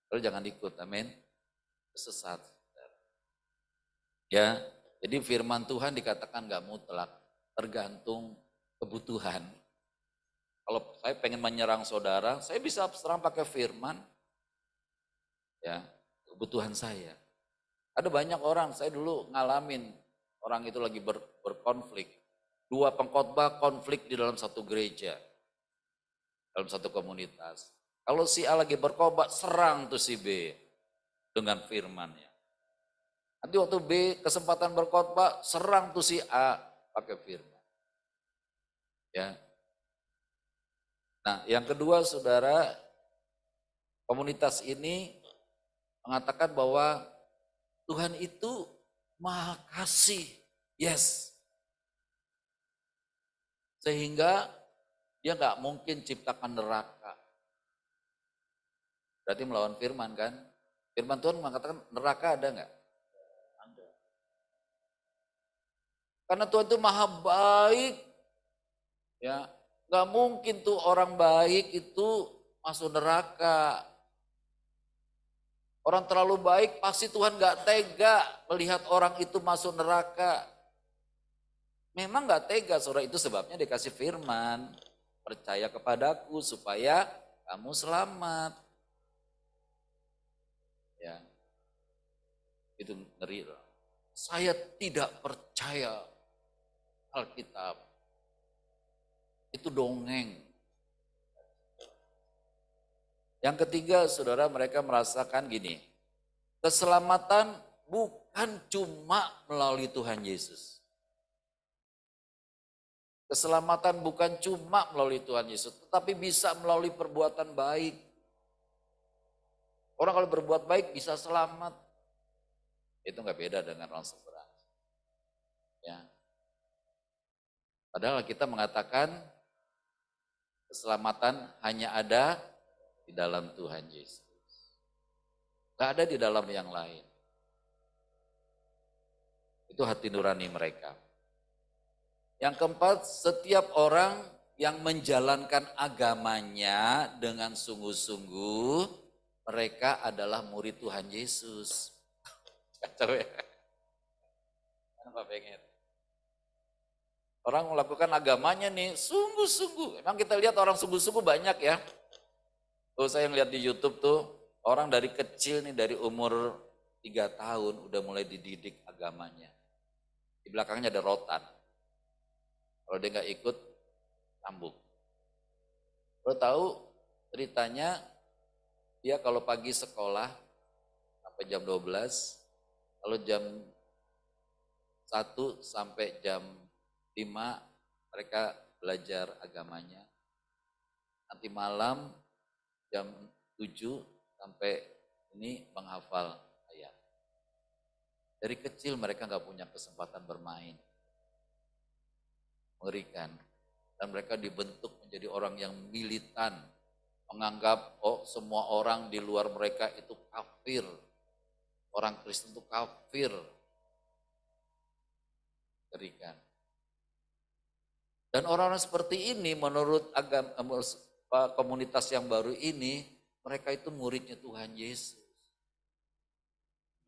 Lalu jangan ikut, amin. Sesat. Ya, jadi firman Tuhan dikatakan gak mutlak. Tergantung kebutuhan. Kalau saya pengen menyerang saudara, saya bisa serang pakai firman. Ya, kebutuhan saya. Ada banyak orang, saya dulu ngalamin. Orang itu lagi berkonflik. 2 pengkhotbah konflik di dalam satu gereja. Dalam satu komunitas. Kalau si A lagi berkhotbah, serang tuh si B. Dengan firmannya. Nanti waktu B kesempatan berkhotbah, serang tuh si A pakai firman. Ya. Nah yang kedua saudara, komunitas ini mengatakan bahwa Tuhan itu Maha Kasih, yes. Sehingga dia nggak mungkin ciptakan neraka. Berarti melawan firman kan? Firman Tuhan mengatakan neraka ada nggak? Ada. Karena Tuhan itu Maha baik, ya nggak mungkin tuh orang baik itu masuk neraka. Orang terlalu baik pasti Tuhan gak tega melihat orang itu masuk neraka. Memang gak tega, saudara, itu sebabnya dikasih firman. Percaya kepadaku supaya kamu selamat. Ya, itu ngeri loh. Saya tidak percaya Alkitab. Itu dongeng. Yang ketiga, saudara, mereka merasakan gini, keselamatan bukan cuma melalui Tuhan Yesus. Keselamatan bukan cuma melalui Tuhan Yesus, tetapi bisa melalui perbuatan baik. Orang kalau berbuat baik bisa selamat. Itu nggak beda dengan orang seberang. Ya. Padahal kita mengatakan keselamatan hanya ada di dalam Tuhan Yesus. Gak ada di dalam yang lain. Itu hati nurani mereka. Yang keempat, setiap orang yang menjalankan agamanya dengan sungguh-sungguh, mereka adalah murid Tuhan Yesus. Kacau ya? Apa pengen? Orang melakukan agamanya nih, sungguh-sungguh. Emang kita lihat orang sungguh-sungguh banyak ya. Tuh saya ngeliat di YouTube tuh, orang dari kecil nih, dari umur 3 tahun udah mulai dididik agamanya. Di belakangnya ada rotan. Kalau dia nggak ikut, cambuk. Lo tahu ceritanya, dia kalau pagi sekolah sampai jam 12, Kalau jam 1 sampai jam 5 mereka belajar agamanya. Nanti malam jam 7 sampai ini menghafal ayat. Dari kecil mereka nggak punya kesempatan bermain. Mengerikan. Dan mereka dibentuk menjadi orang yang militan. Menganggap semua orang di luar mereka itu kafir. Orang Kristen itu kafir. Mengerikan. Dan orang-orang seperti ini menurut komunitas yang baru ini, mereka itu muridnya Tuhan Yesus.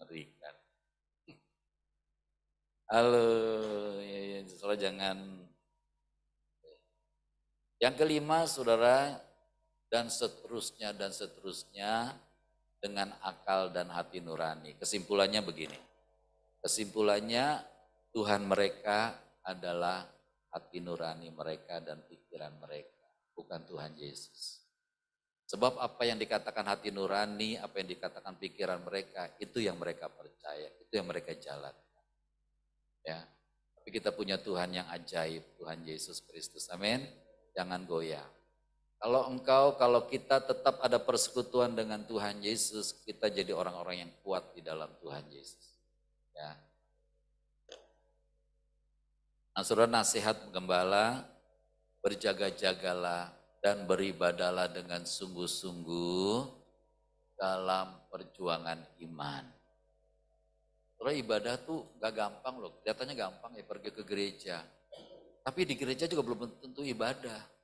Mengerikan. Halo, ya, saudara jangan. Yang kelima, saudara, dan seterusnya dengan akal dan hati nurani. Kesimpulannya begini. Kesimpulannya Tuhan mereka adalah hati nurani mereka dan pikiran mereka, bukan Tuhan Yesus. Sebab apa yang dikatakan hati nurani, apa yang dikatakan pikiran mereka, itu yang mereka percaya, itu yang mereka jalankan. Ya, tapi kita punya Tuhan yang ajaib, Tuhan Yesus Kristus. Amin. Jangan goyah. Kalau kita tetap ada persekutuan dengan Tuhan Yesus, kita jadi orang-orang yang kuat di dalam Tuhan Yesus. Ya. Nah, saudara, nasihat gembala, berjaga-jagalah dan beribadalah dengan sungguh-sungguh dalam perjuangan iman. Saudara, ibadah tuh gak gampang loh, kelihatannya gampang ya pergi ke gereja. Tapi di gereja juga belum tentu ibadah.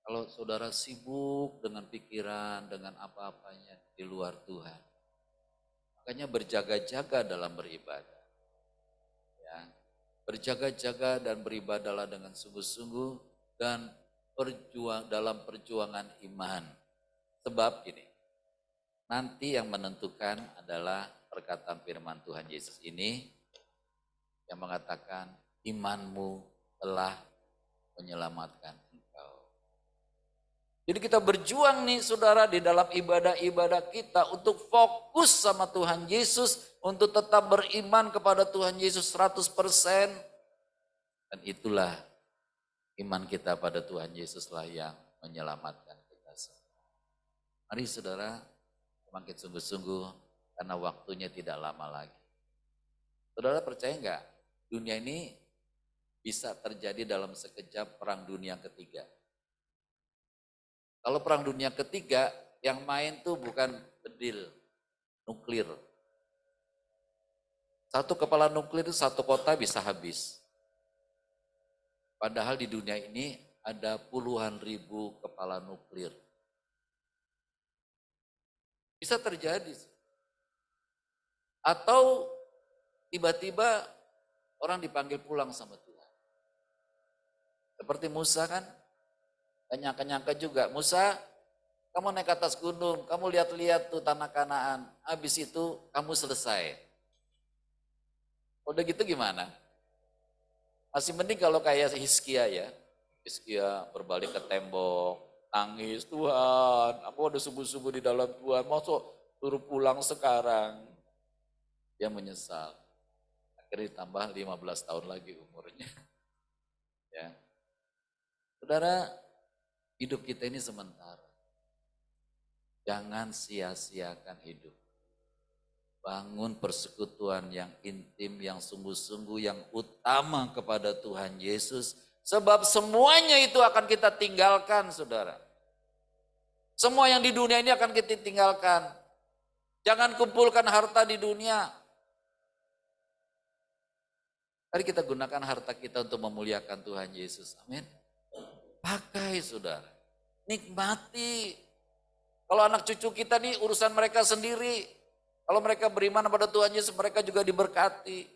Kalau saudara sibuk dengan pikiran, dengan apa-apanya di luar Tuhan. Makanya berjaga-jaga dalam beribadah. Ya. Berjaga-jaga dan beribadahlah dengan sungguh-sungguh dan dalam perjuangan iman. Sebab ini, nanti yang menentukan adalah perkataan firman Tuhan Yesus ini yang mengatakan imanmu telah menyelamatkan engkau. Jadi kita berjuang nih saudara di dalam ibadah-ibadah kita untuk fokus sama Tuhan Yesus, untuk tetap beriman kepada Tuhan Yesus 100%. Dan itulah iman kita pada Tuhan Yesuslah yang menyelamatkan kita semua. Mari saudara semakin sungguh-sungguh karena waktunya tidak lama lagi. Saudara percaya enggak? Dunia ini bisa terjadi dalam sekejap perang dunia ketiga. Kalau perang dunia ketiga, yang main tuh bukan bedil, nuklir. Satu kepala nuklir itu satu kota bisa habis. Padahal di dunia ini ada puluhan ribu kepala nuklir. Bisa terjadi. Atau tiba-tiba orang dipanggil pulang sama Tuhan. Seperti Musa kan, nyangka-nyangka juga. Musa, kamu naik ke atas gunung, kamu lihat-lihat tuh tanah Kanaan. Habis itu kamu selesai. Udah gitu gimana? Masih mending kalau kayak Hizkia ya. Hizkia berbalik ke tembok, nangis, Tuhan, aku udah sungguh-sungguh di dalam Tuhan, masuk suruh pulang sekarang. Dia menyesal. Akhirnya ditambah 15 tahun lagi umurnya. Ya. Saudara, hidup kita ini sementara. Jangan sia-siakan hidup. Bangun persekutuan yang intim, yang sungguh-sungguh, yang utama kepada Tuhan Yesus. Sebab semuanya itu akan kita tinggalkan, saudara. Semua yang di dunia ini akan kita tinggalkan. Jangan kumpulkan harta di dunia. Mari kita gunakan harta kita untuk memuliakan Tuhan Yesus. Amin. Pakai saudara. Nikmati. Kalau anak cucu kita nih urusan mereka sendiri. Kalau mereka beriman pada Tuhan Yesus, mereka juga diberkati.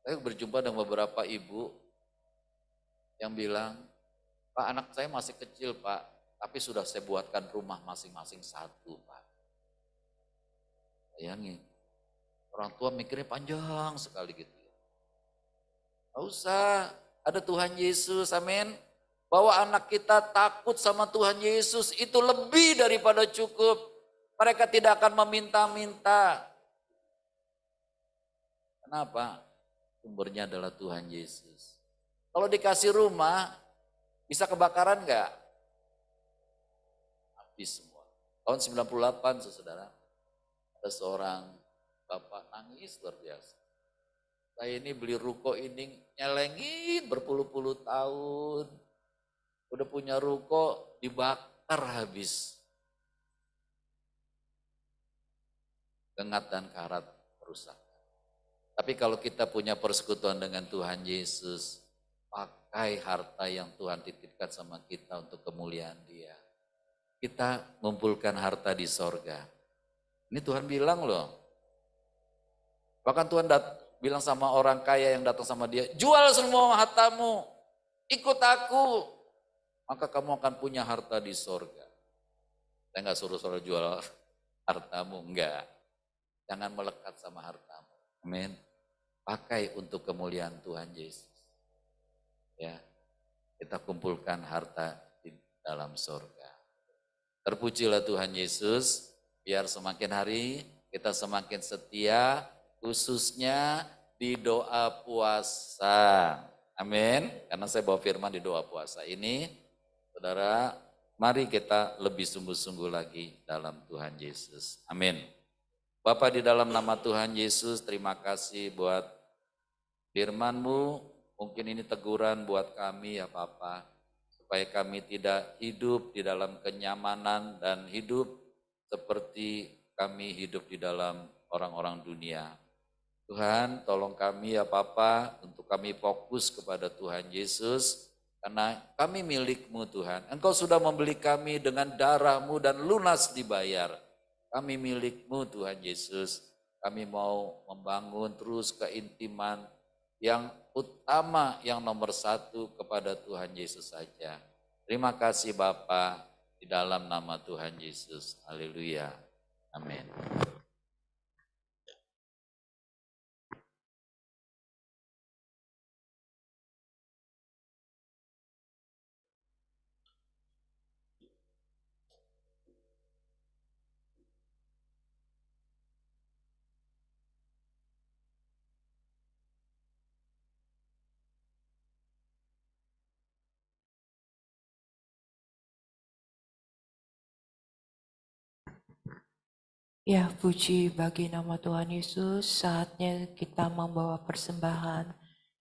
Saya berjumpa dengan beberapa ibu yang bilang, Pak, anak saya masih kecil Pak, tapi sudah saya buatkan rumah masing-masing satu Pak. Bayangin, orang tua mikirnya panjang sekali gitu. Gak usah, ada Tuhan Yesus, amin. Bahwa anak kita takut sama Tuhan Yesus itu lebih daripada cukup. Mereka tidak akan meminta-minta. Kenapa? Sumbernya adalah Tuhan Yesus. Kalau dikasih rumah, bisa kebakaran enggak? Habis semua. Tahun 98, saudara, ada seorang bapak nangis luar biasa. Saya ini beli ruko ini nyelengin berpuluh-puluh tahun. Udah punya ruko, dibakar habis. Gengat dan karat rusak. Tapi kalau kita punya persekutuan dengan Tuhan Yesus, pakai harta yang Tuhan titipkan sama kita untuk kemuliaan Dia. Kita mengumpulkan harta di sorga. Ini Tuhan bilang loh. Bahkan Tuhan bilang sama orang kaya yang datang sama Dia, jual semua hartamu, ikut aku, maka kamu akan punya harta di sorga. Saya nggak suruh jual hartamu, enggak. Jangan melekat sama hartamu. Amin. Pakai untuk kemuliaan Tuhan Yesus. Ya, kita kumpulkan harta di dalam sorga. Terpujilah Tuhan Yesus, biar semakin hari kita semakin setia, khususnya di doa puasa. Amin. Karena saya bawa firman di doa puasa ini, saudara, mari kita lebih sungguh-sungguh lagi dalam Tuhan Yesus. Amin. Bapak, di dalam nama Tuhan Yesus, terima kasih buat firman-Mu. Mungkin ini teguran buat kami ya Bapak, supaya kami tidak hidup di dalam kenyamanan dan hidup seperti kami hidup di dalam orang-orang dunia. Tuhan, tolong kami ya Bapak, untuk kami fokus kepada Tuhan Yesus, karena kami milik-Mu Tuhan. Engkau sudah membeli kami dengan darah-Mu dan lunas dibayar. Kami milik-Mu Tuhan Yesus, kami mau membangun terus keintiman yang utama, yang nomor satu kepada Tuhan Yesus saja. Terima kasih Bapa, di dalam nama Tuhan Yesus. Haleluya. Amin. Ya, puji bagi nama Tuhan Yesus, saatnya kita membawa persembahan.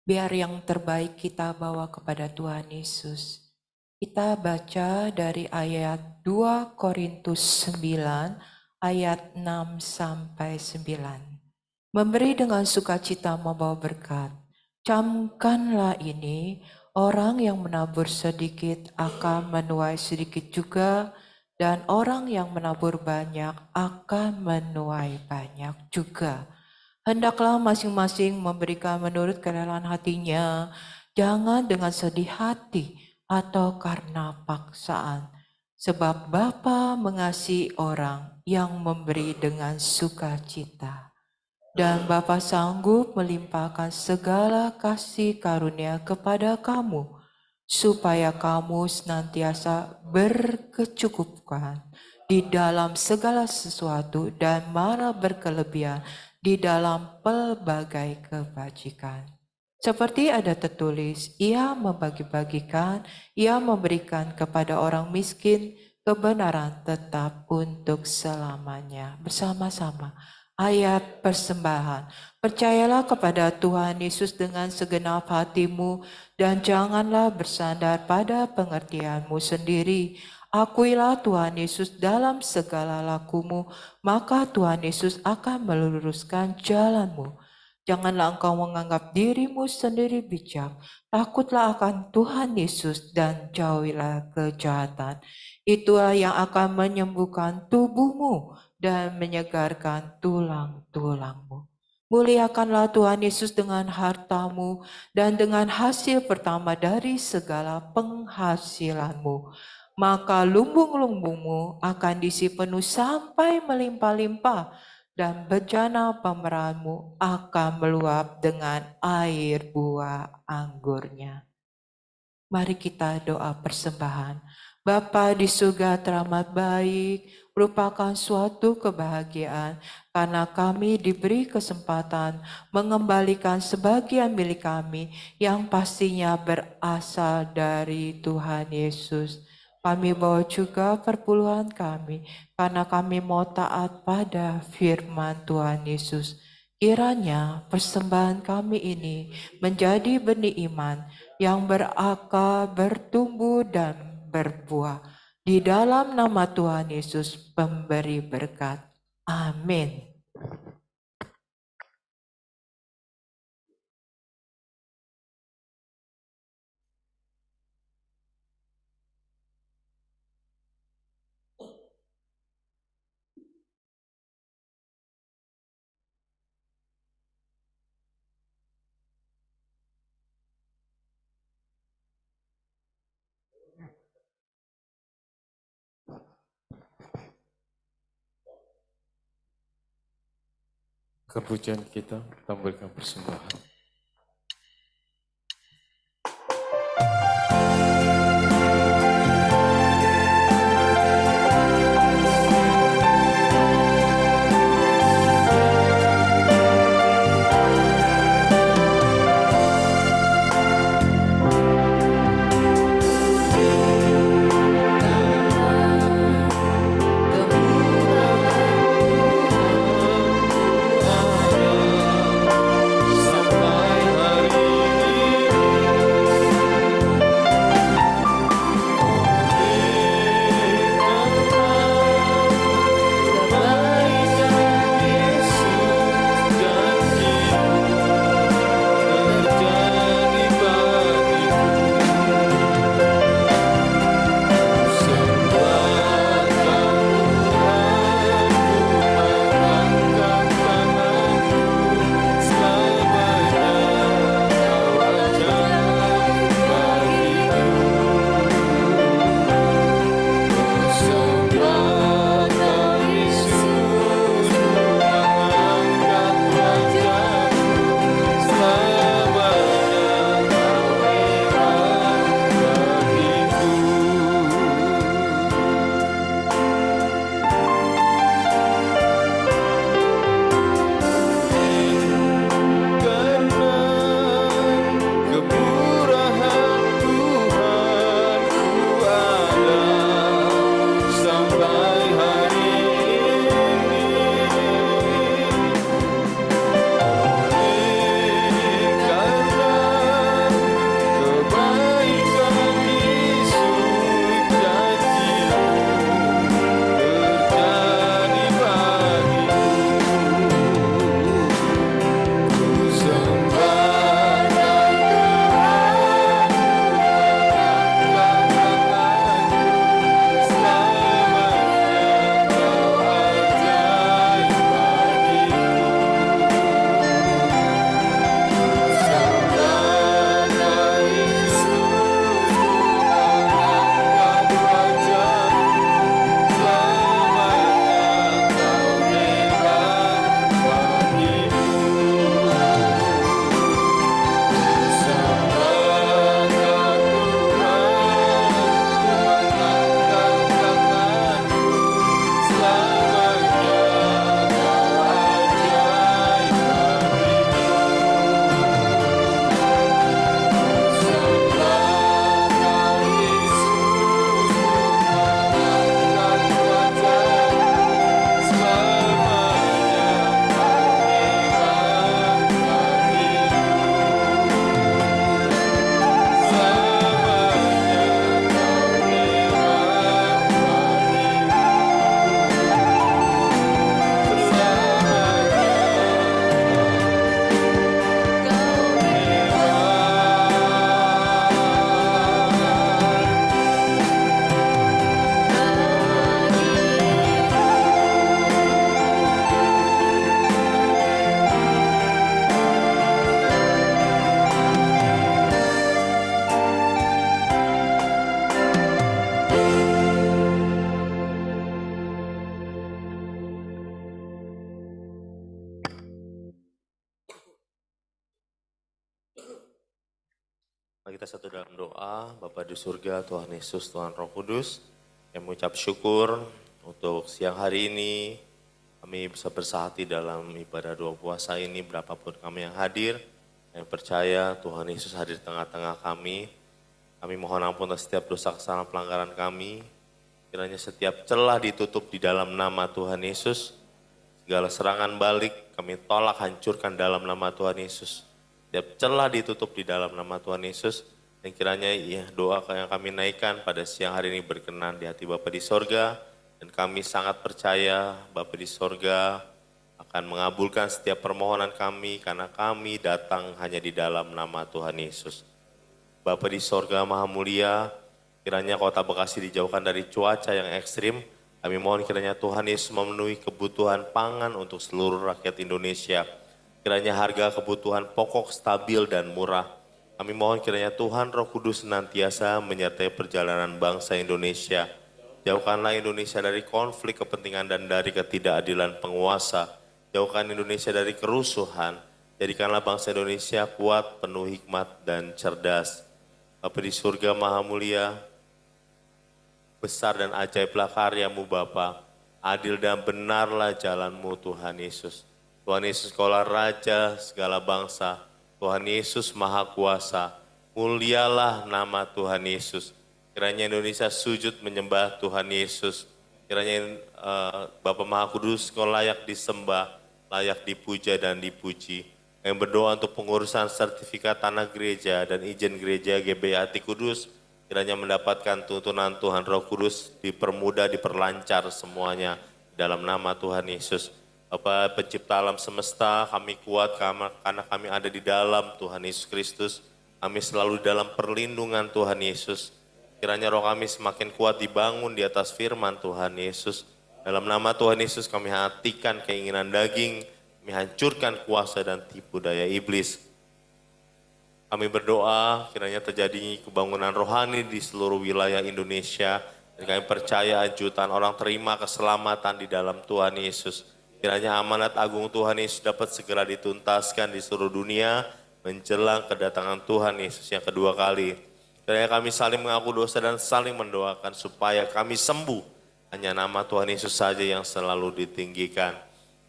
Biar yang terbaik kita bawa kepada Tuhan Yesus. Kita baca dari ayat 2 Korintus 9, ayat 6 sampai 9. Memberi dengan sukacita membawa berkat. Camkanlah ini, orang yang menabur sedikit akan menuai sedikit juga, dan orang yang menabur banyak akan menuai banyak juga. Hendaklah masing-masing memberikan menurut kerelaan hatinya, jangan dengan sedih hati atau karena paksaan. Sebab Bapa mengasihi orang yang memberi dengan sukacita. Dan Bapa sanggup melimpahkan segala kasih karunia kepada kamu, supaya kamu senantiasa berkecukupan di dalam segala sesuatu dan malah berkelebihan di dalam pelbagai kebajikan. Seperti ada tertulis, ia membagi-bagikan, ia memberikan kepada orang miskin, kebenaran tetap untuk selamanya. Bersama-sama. Ayat persembahan. Percayalah kepada Tuhan Yesus dengan segenap hatimu dan janganlah bersandar pada pengertianmu sendiri. Akuilah Tuhan Yesus dalam segala lakumu, maka Tuhan Yesus akan meluruskan jalanmu. Janganlah engkau menganggap dirimu sendiri bijak. Takutlah akan Tuhan Yesus dan jauhilah kejahatan. Itulah yang akan menyembuhkan tubuhmu dan menyegarkan tulang-tulangmu. Muliakanlah Tuhan Yesus dengan hartamu dan dengan hasil pertama dari segala penghasilanmu. Maka lumbung-lumbungmu akan diisi penuh sampai melimpah-limpah, dan bejana pemerahanmu akan meluap dengan air buah anggurnya. Mari kita doa persembahan. Bapa di surga teramat baik, merupakan suatu kebahagiaan karena kami diberi kesempatan mengembalikan sebagian milik kami yang pastinya berasal dari Tuhan Yesus. Kami bawa juga perpuluhan kami karena kami mau taat pada firman Tuhan Yesus. Kiranya persembahan kami ini menjadi benih iman yang berakar, bertumbuh, dan berbuah. Di dalam nama Tuhan Yesus pemberi berkat. Amin. Kepujian kita memberikan persembahan. Sampai Mari kita satu dalam doa. Bapa di surga, Tuhan Yesus, Tuhan Roh Kudus, kami mengucap syukur untuk siang hari ini. Kami bisa bersahati dalam ibadah doa puasa ini, berapapun kami yang hadir. Yang percaya Tuhan Yesus hadir di tengah-tengah kami. Kami mohon ampun atas setiap dosa kesalahan pelanggaran kami. Kiranya setiap celah ditutup di dalam nama Tuhan Yesus. Segala serangan balik kami tolak, hancurkan dalam nama Tuhan Yesus. Setiap celah ditutup di dalam nama Tuhan Yesus. Dan kiranya ya, doa yang kami naikkan pada siang hari ini berkenan di hati Bapa di sorga. Dan kami sangat percaya Bapa di sorga akan mengabulkan setiap permohonan kami karena kami datang hanya di dalam nama Tuhan Yesus. Bapa di sorga Maha Mulia, kiranya kota Bekasi dijauhkan dari cuaca yang ekstrim. Kami mohon kiranya Tuhan Yesus memenuhi kebutuhan pangan untuk seluruh rakyat Indonesia. Kiranya harga kebutuhan pokok stabil dan murah. Kami mohon kiranya Tuhan Roh Kudus senantiasa menyertai perjalanan bangsa Indonesia. Jauhkanlah Indonesia dari konflik kepentingan dan dari ketidakadilan penguasa. Jauhkan Indonesia dari kerusuhan. Jadikanlah bangsa Indonesia kuat, penuh hikmat dan cerdas. Bapa di surga Maha Mulia, besar dan ajaiblah karya-Mu Bapa. Adil dan benarlah jalan-Mu Tuhan Yesus. Tuhan Yesus Kaulah Raja segala bangsa, Tuhan Yesus Maha Kuasa, mulialah nama Tuhan Yesus. Kiranya Indonesia sujud menyembah Tuhan Yesus. Kiranya Bapa Maha Kudus Kau layak disembah, layak dipuja dan dipuji. Yang berdoa untuk pengurusan sertifikat tanah gereja dan izin gereja GBI Hati Kudus, kiranya mendapatkan tuntunan Tuhan Roh Kudus, dipermudah, diperlancar semuanya dalam nama Tuhan Yesus. Bapa pencipta alam semesta, kami kuat karena kami ada di dalam Tuhan Yesus Kristus. Kami selalu dalam perlindungan Tuhan Yesus. Kiranya roh kami semakin kuat dibangun di atas firman Tuhan Yesus. Dalam nama Tuhan Yesus kami hatikan keinginan daging, kami hancurkan kuasa dan tipu daya iblis. Kami berdoa kiranya terjadi kebangunan rohani di seluruh wilayah Indonesia. Dan kami percaya jutaan orang terima keselamatan di dalam Tuhan Yesus. Kiranya amanat agung Tuhan Yesus dapat segera dituntaskan di seluruh dunia menjelang kedatangan Tuhan Yesus yang kedua kali. Kiranya kami saling mengaku dosa dan saling mendoakan supaya kami sembuh. Hanya nama Tuhan Yesus saja yang selalu ditinggikan.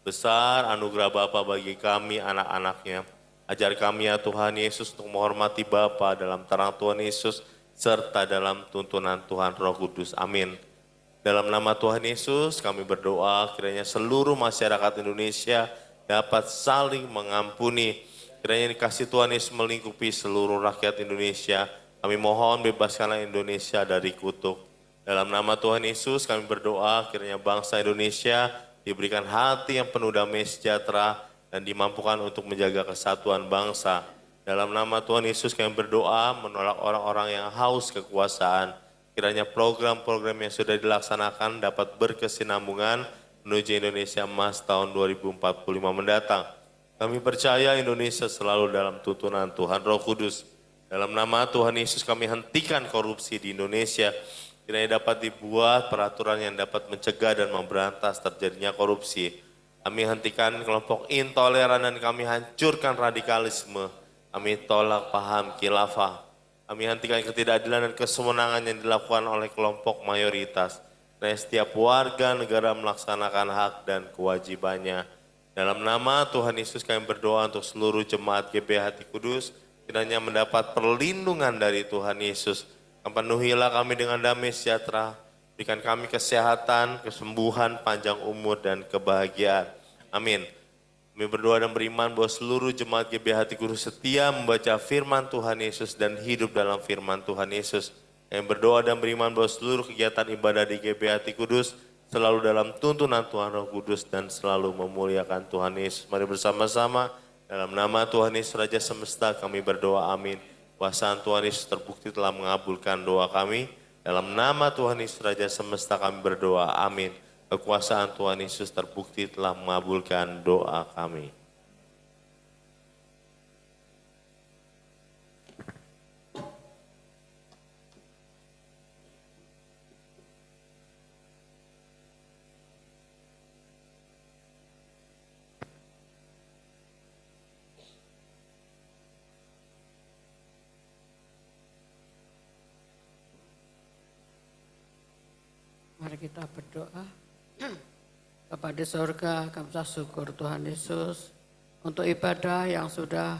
Besar anugerah Bapa bagi kami anak-anaknya. Ajar kami ya Tuhan Yesus untuk menghormati Bapa dalam terang Tuhan Yesus serta dalam tuntunan Tuhan Roh Kudus. Amin. Dalam nama Tuhan Yesus kami berdoa kiranya seluruh masyarakat Indonesia dapat saling mengampuni. Kiranya dikasih Tuhan Yesus melingkupi seluruh rakyat Indonesia. Kami mohon bebaskanlah Indonesia dari kutuk. Dalam nama Tuhan Yesus kami berdoa kiranya bangsa Indonesia diberikan hati yang penuh damai sejahtera dan dimampukan untuk menjaga kesatuan bangsa. Dalam nama Tuhan Yesus kami berdoa menolak orang-orang yang haus kekuasaan. Kiranya program-program yang sudah dilaksanakan dapat berkesinambungan menuju Indonesia Emas tahun 2045 mendatang. Kami percaya Indonesia selalu dalam tuntunan Tuhan Roh Kudus. Dalam nama Tuhan Yesus kami hentikan korupsi di Indonesia. Kiranya dapat dibuat peraturan yang dapat mencegah dan memberantas terjadinya korupsi. Kami hentikan kelompok intoleran dan kami hancurkan radikalisme. Kami tolak paham khilafah. Kami hentikan ketidakadilan dan kesewenangan yang dilakukan oleh kelompok mayoritas. Dan setiap warga negara melaksanakan hak dan kewajibannya. Dalam nama Tuhan Yesus kami berdoa untuk seluruh jemaat GBI Hati Kudus. Kiranya mendapat perlindungan dari Tuhan Yesus. Penuhilah kami dengan damai sejahtera. Berikan kami kesehatan, kesembuhan, panjang umur, dan kebahagiaan. Amin. Kami berdoa dan beriman bahwa seluruh jemaat GBI Hati Kudus setia membaca firman Tuhan Yesus dan hidup dalam firman Tuhan Yesus. Kami berdoa dan beriman bahwa seluruh kegiatan ibadah di GBI Hati Kudus selalu dalam tuntunan Tuhan Roh Kudus dan selalu memuliakan Tuhan Yesus. Mari bersama-sama dalam nama Tuhan Yesus Raja Semesta kami berdoa, amin. Kuasa Tuhan Yesus terbukti telah mengabulkan doa kami. Dalam nama Tuhan Yesus Raja Semesta kami berdoa, amin. Kekuasaan Tuhan Yesus terbukti telah mengabulkan doa kami. Mari kita berdoa. Bapa di sorga, kami syukur Tuhan Yesus untuk ibadah yang sudah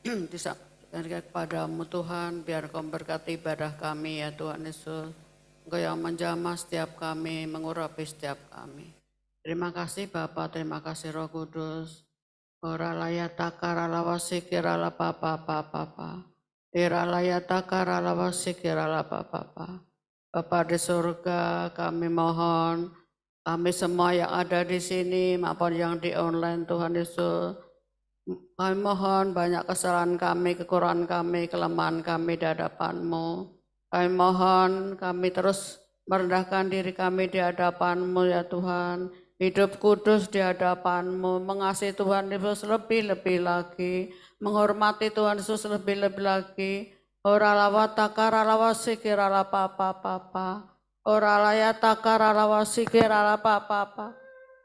disampaikan kepadamu Tuhan. Biar Kau berkati ibadah kami ya Tuhan Yesus. Engkau yang menjamah setiap kami, mengurapi setiap kami. Terima kasih Bapa, terima kasih Roh Kudus. Ora layata karala wasikira la papa papa. Ira layata karala wasikira la papa. Bapa di surga, kami mohon, kami semua yang ada di sini maupun yang di online Tuhan Yesus, kami mohon banyak kesalahan kami, kekurangan kami, kelemahan kami di hadapan-Mu. Kami mohon, kami terus merendahkan diri kami di hadapan-Mu ya Tuhan. Hidup kudus di hadapan-Mu, mengasihi Tuhan Yesus lebih-lebih lagi, menghormati Tuhan Yesus lebih-lebih lagi. Ora lawata karalawa sikirala papa. Ora layata karalawa sikirala papa.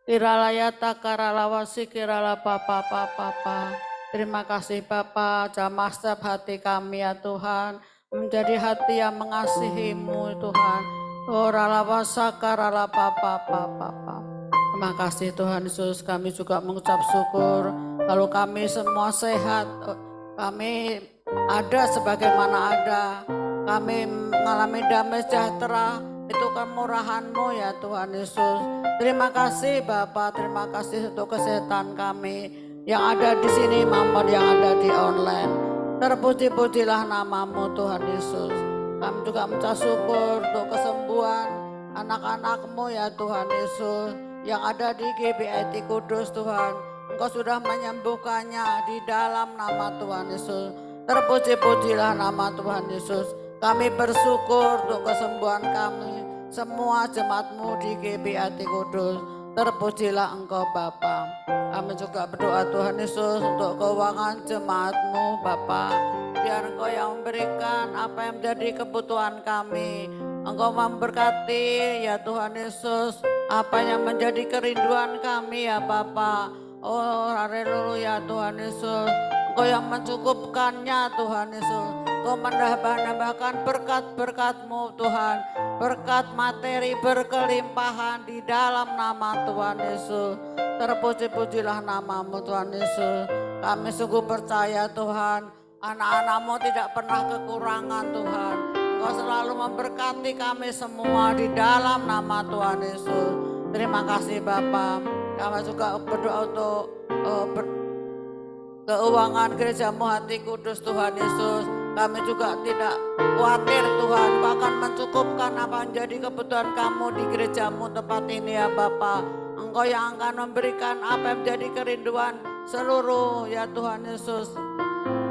Iralayata karalawa sikirala papa. Terima kasih Bapa, jamah setiap hati kami ya Tuhan, menjadi hati yang mengasihi-Mu Tuhan. Ora lawa sakarala papa. Terima kasih Tuhan Yesus, kami juga mengucap syukur kalau kami semua sehat, kami ada sebagaimana ada, kami mengalami damai sejahtera, itu kemurahan-Mu ya Tuhan Yesus. Terima kasih Bapa, terima kasih untuk kesehatan kami yang ada di sini maupun yang ada di online. Terpuji-pujilah nama-Mu Tuhan Yesus. Kami juga mengucap syukur untuk kesembuhan anak-anak-Mu ya Tuhan Yesus yang ada di GBIT Kudus Tuhan. Engkau sudah menyembuhkannya di dalam nama Tuhan Yesus. Terpuji-pujilah nama Tuhan Yesus. Kami bersyukur untuk kesembuhan kami, semua jemaat-Mu di GBIT Kudus. Terpujilah Engkau Bapa. Kami juga berdoa Tuhan Yesus untuk keuangan jemaat-Mu Bapa. Biar Engkau yang memberikan apa yang menjadi kebutuhan kami. Engkau memberkati ya Tuhan Yesus apa yang menjadi kerinduan kami ya Bapa. Oh haleluya Tuhan Yesus. Engkau yang mencukupkannya Tuhan Yesus. Engkau menambah-nambahkan berkat-berkat-Mu Tuhan. Berkat materi berkelimpahan di dalam nama Tuhan Yesus. Terpuji-pujilah nama-Mu Tuhan Yesus. Kami sungguh percaya Tuhan, anak-anak-Mu tidak pernah kekurangan Tuhan. Engkau selalu memberkati kami semua di dalam nama Tuhan Yesus. Terima kasih Bapa. Kami juga berdoa untuk keuangan gereja-Mu Hati Kudus Tuhan Yesus. Kami juga tidak khawatir Tuhan, bahkan mencukupkan apa yang menjadi kebutuhan Kamu di gereja-Mu tempat ini ya Bapa. Engkau yang akan memberikan apa yang menjadi kerinduan seluruh ya Tuhan Yesus,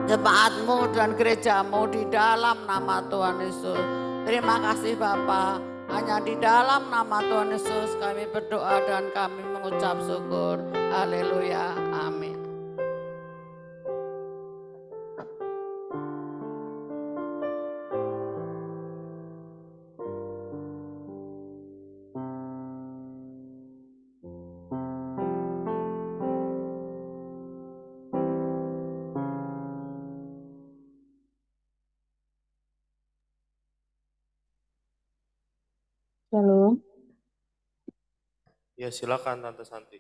jemaat-Mu dan gereja-Mu di dalam nama Tuhan Yesus. Terima kasih Bapa. Hanya di dalam nama Tuhan Yesus kami berdoa dan kami mengucap syukur. Haleluya. Amin. Shalom. Ya silakan Tante Santi.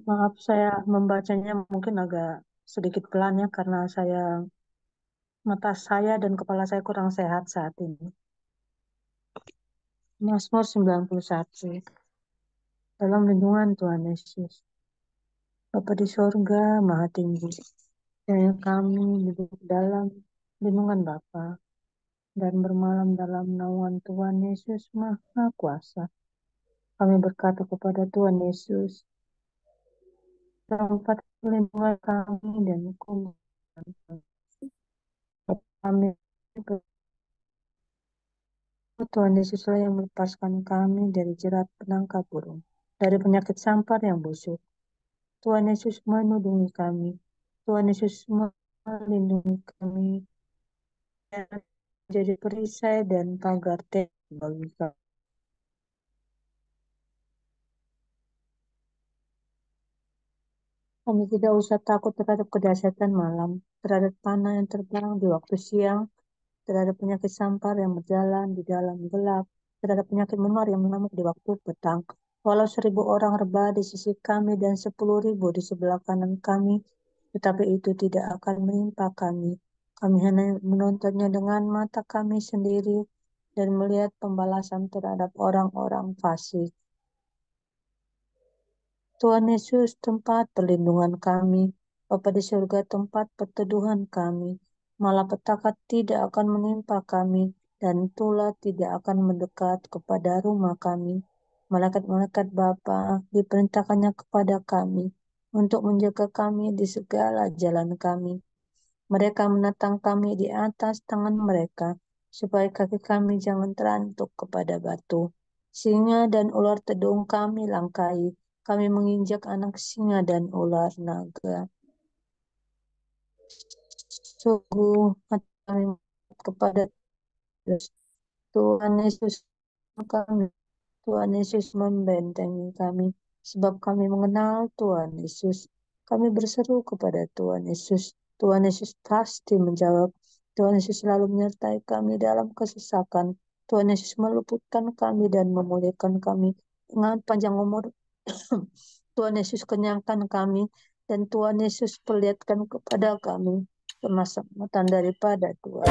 Maaf saya membacanya mungkin agak sedikit pelan ya karena mata saya dan kepala saya kurang sehat saat ini. Mazmur 91. Dalam lindungan Tuhan Yesus. Bapa di sorga maha tinggi. Dan kami duduk dalam lindungan Bapa dan bermalam dalam naungan Tuhan Yesus maha kuasa. Kami berkata kepada Tuhan Yesus, tempat perlindungan kami dan hukum kami. Tuhan Yesuslah yang melepaskan kami dari jerat penangkap burung, dari penyakit sampar yang busuk. Tuhan Yesus melindungi kami. Tuhan Yesus melindungi kami jadi perisai dan pagar bagi kami. Kami tidak usah takut terhadap kedahsyatan malam, terhadap panah yang terbang di waktu siang, terhadap penyakit sampar yang berjalan di dalam gelap, terhadap penyakit menular yang mengamuk di waktu petang. Walau 1.000 orang rebah di sisi kami dan 10.000 di sebelah kanan kami, tetapi itu tidak akan menimpa kami. Kami hanya menontonnya dengan mata kami sendiri dan melihat pembalasan terhadap orang-orang fasik. Tuhan Yesus, tempat perlindungan kami, Bapa di surga, tempat perteduhan kami, malapetaka tidak akan menimpa kami, dan tulah tidak akan mendekat kepada rumah kami. Malaikat-malaikat Bapa diperintahkannya kepada kami untuk menjaga kami di segala jalan kami. Mereka menatang kami di atas tangan mereka, supaya kaki kami jangan terantuk kepada batu. Singa dan ular tedung kami langkai, kami menginjak anak singa dan ular naga. Sungguh hati kami kepada Tuhan Yesus kami. Tuhan Yesus membentengi kami, sebab kami mengenal Tuhan Yesus. Kami berseru kepada Tuhan Yesus. Tuhan Yesus pasti menjawab. Tuhan Yesus selalu menyertai kami dalam kesesakan. Tuhan Yesus meluputkan kami dan memulihkan kami dengan panjang umur. Tuhan Yesus kenyangkan kami, dan Tuhan Yesus perlihatkan kepada kami keselamatan daripada Tuhan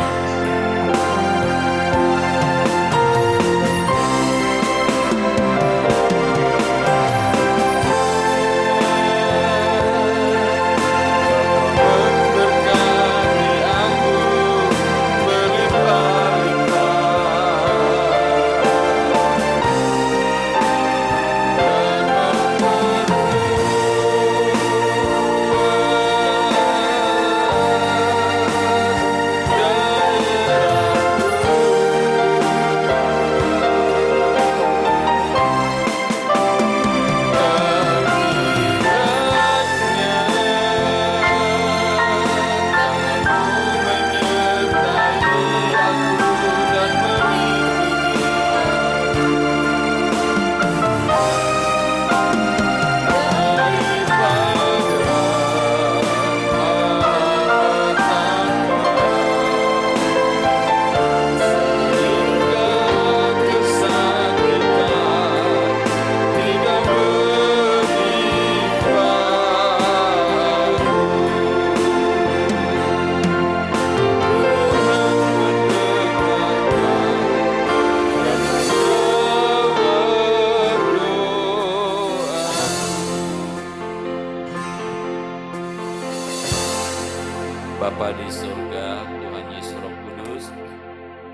Bapa di surga, Tuhan Yesus Roh Kudus,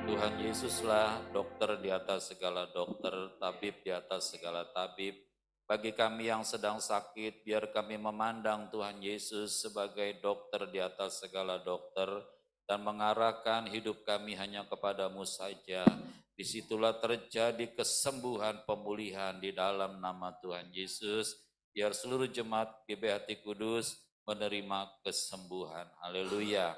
Tuhan Yesuslah dokter di atas segala dokter, tabib di atas segala tabib. Bagi kami yang sedang sakit, biar kami memandang Tuhan Yesus sebagai dokter di atas segala dokter dan mengarahkan hidup kami hanya kepadamu saja. Disitulah terjadi kesembuhan, pemulihan di dalam nama Tuhan Yesus. Biar seluruh jemaat GBHT Kudus menerima kesembuhan. Haleluya.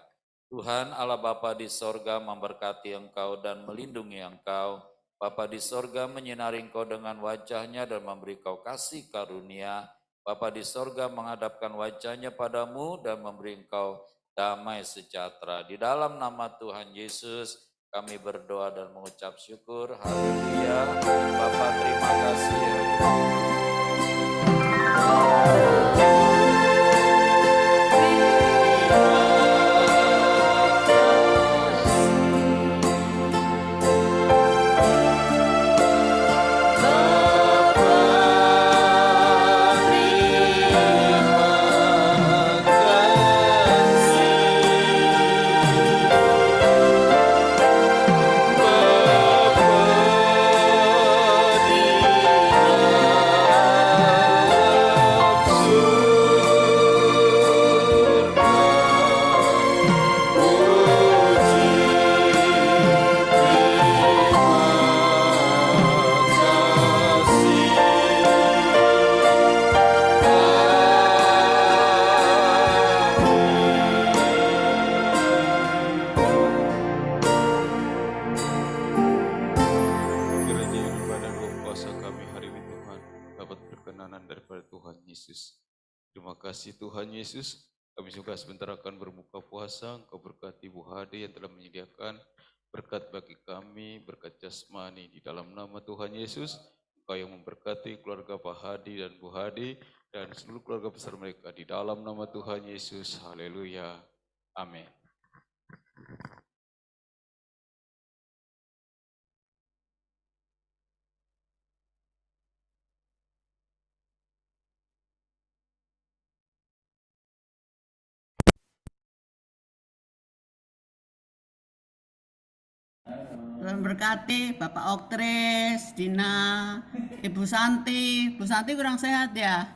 Tuhan Allah Bapa di sorga memberkati engkau dan melindungi engkau. Bapa di sorga menyinari engkau dengan wajahnya dan memberi kau kasih karunia. Bapa di sorga menghadapkan wajahnya padamu dan memberi engkau damai sejahtera. Di dalam nama Tuhan Yesus kami berdoa dan mengucap syukur. Haleluya. Bapa terima kasih. Tuhan Yesus, kami juga sebentar akan berbuka puasa. Engkau berkati Bu Hade yang telah menyediakan berkat bagi kami, berkat jasmani di dalam nama Tuhan Yesus. Engkau yang memberkati keluarga Pak Hadi dan Bu Hadi dan seluruh keluarga besar mereka di dalam nama Tuhan Yesus. Haleluya. Amin. Tuhan berkati Bapak Oktris, Dina, Ibu Santi. Bu Santi kurang sehat ya?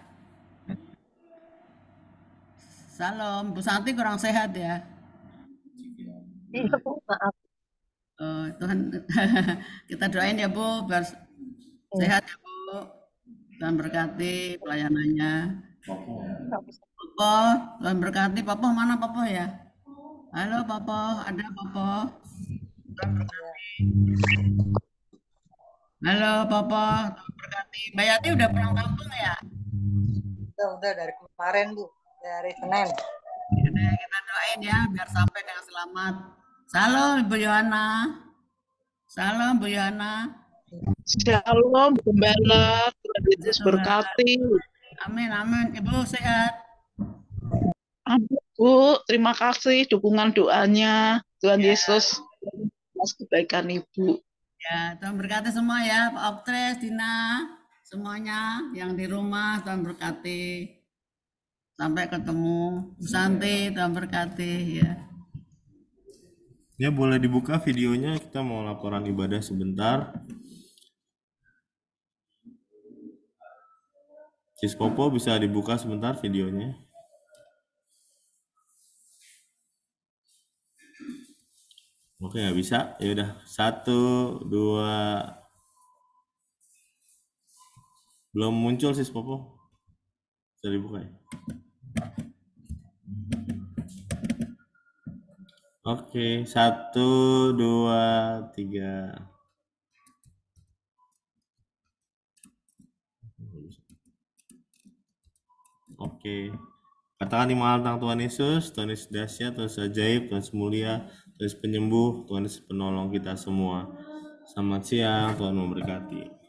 Salam, Bu Santi kurang sehat ya? Iya, Bu, maaf. Tuhan kita doain ya Bu, biar sehat ya Bu. Tuhan berkati pelayanannya. Popo, Tuhan berkati. Popo mana Popo ya? Halo Popo, ada Popo? Tuhan berkati. Halo Popo, Tuhan berkati. Mbak Yati udah pulang kampung ya? Udah dari kemarin Bu, dari Senin. Udah, kita doain ya biar sampai dengan selamat. Salam Ibu Yohana. Salam Bu Yohana. Shalom, Gembala, Tuhan Yesus berkati. Amin, amin. Ibu sehat. Amin, Bu, terima kasih dukungan doanya. Tuhan Yesus atas kebaikan Ibu. Ya, Tuhan berkati semua ya, Pak Oktres, Dina, semuanya yang di rumah Tuhan berkati. Sampai ketemu. Bu Santi, Tuhan berkati ya. Ya, boleh dibuka videonya, kita mau laporan ibadah sebentar. Sis Popo bisa dibuka sebentar videonya. Oke, nggak bisa. Ya udah, 1, 2. Belum muncul Sis Popo. Bisa dibuka ya? Oke, 1, 2, 3. Oke. Katakan iman tentang Tuhan Yesus dahsyat, Tuhan Yesus ajaib, Tuhan Yesus mulia, Tuhan Yesus penyembuh, Tuhan Yesus penolong kita semua. Selamat siang, Tuhan memberkati.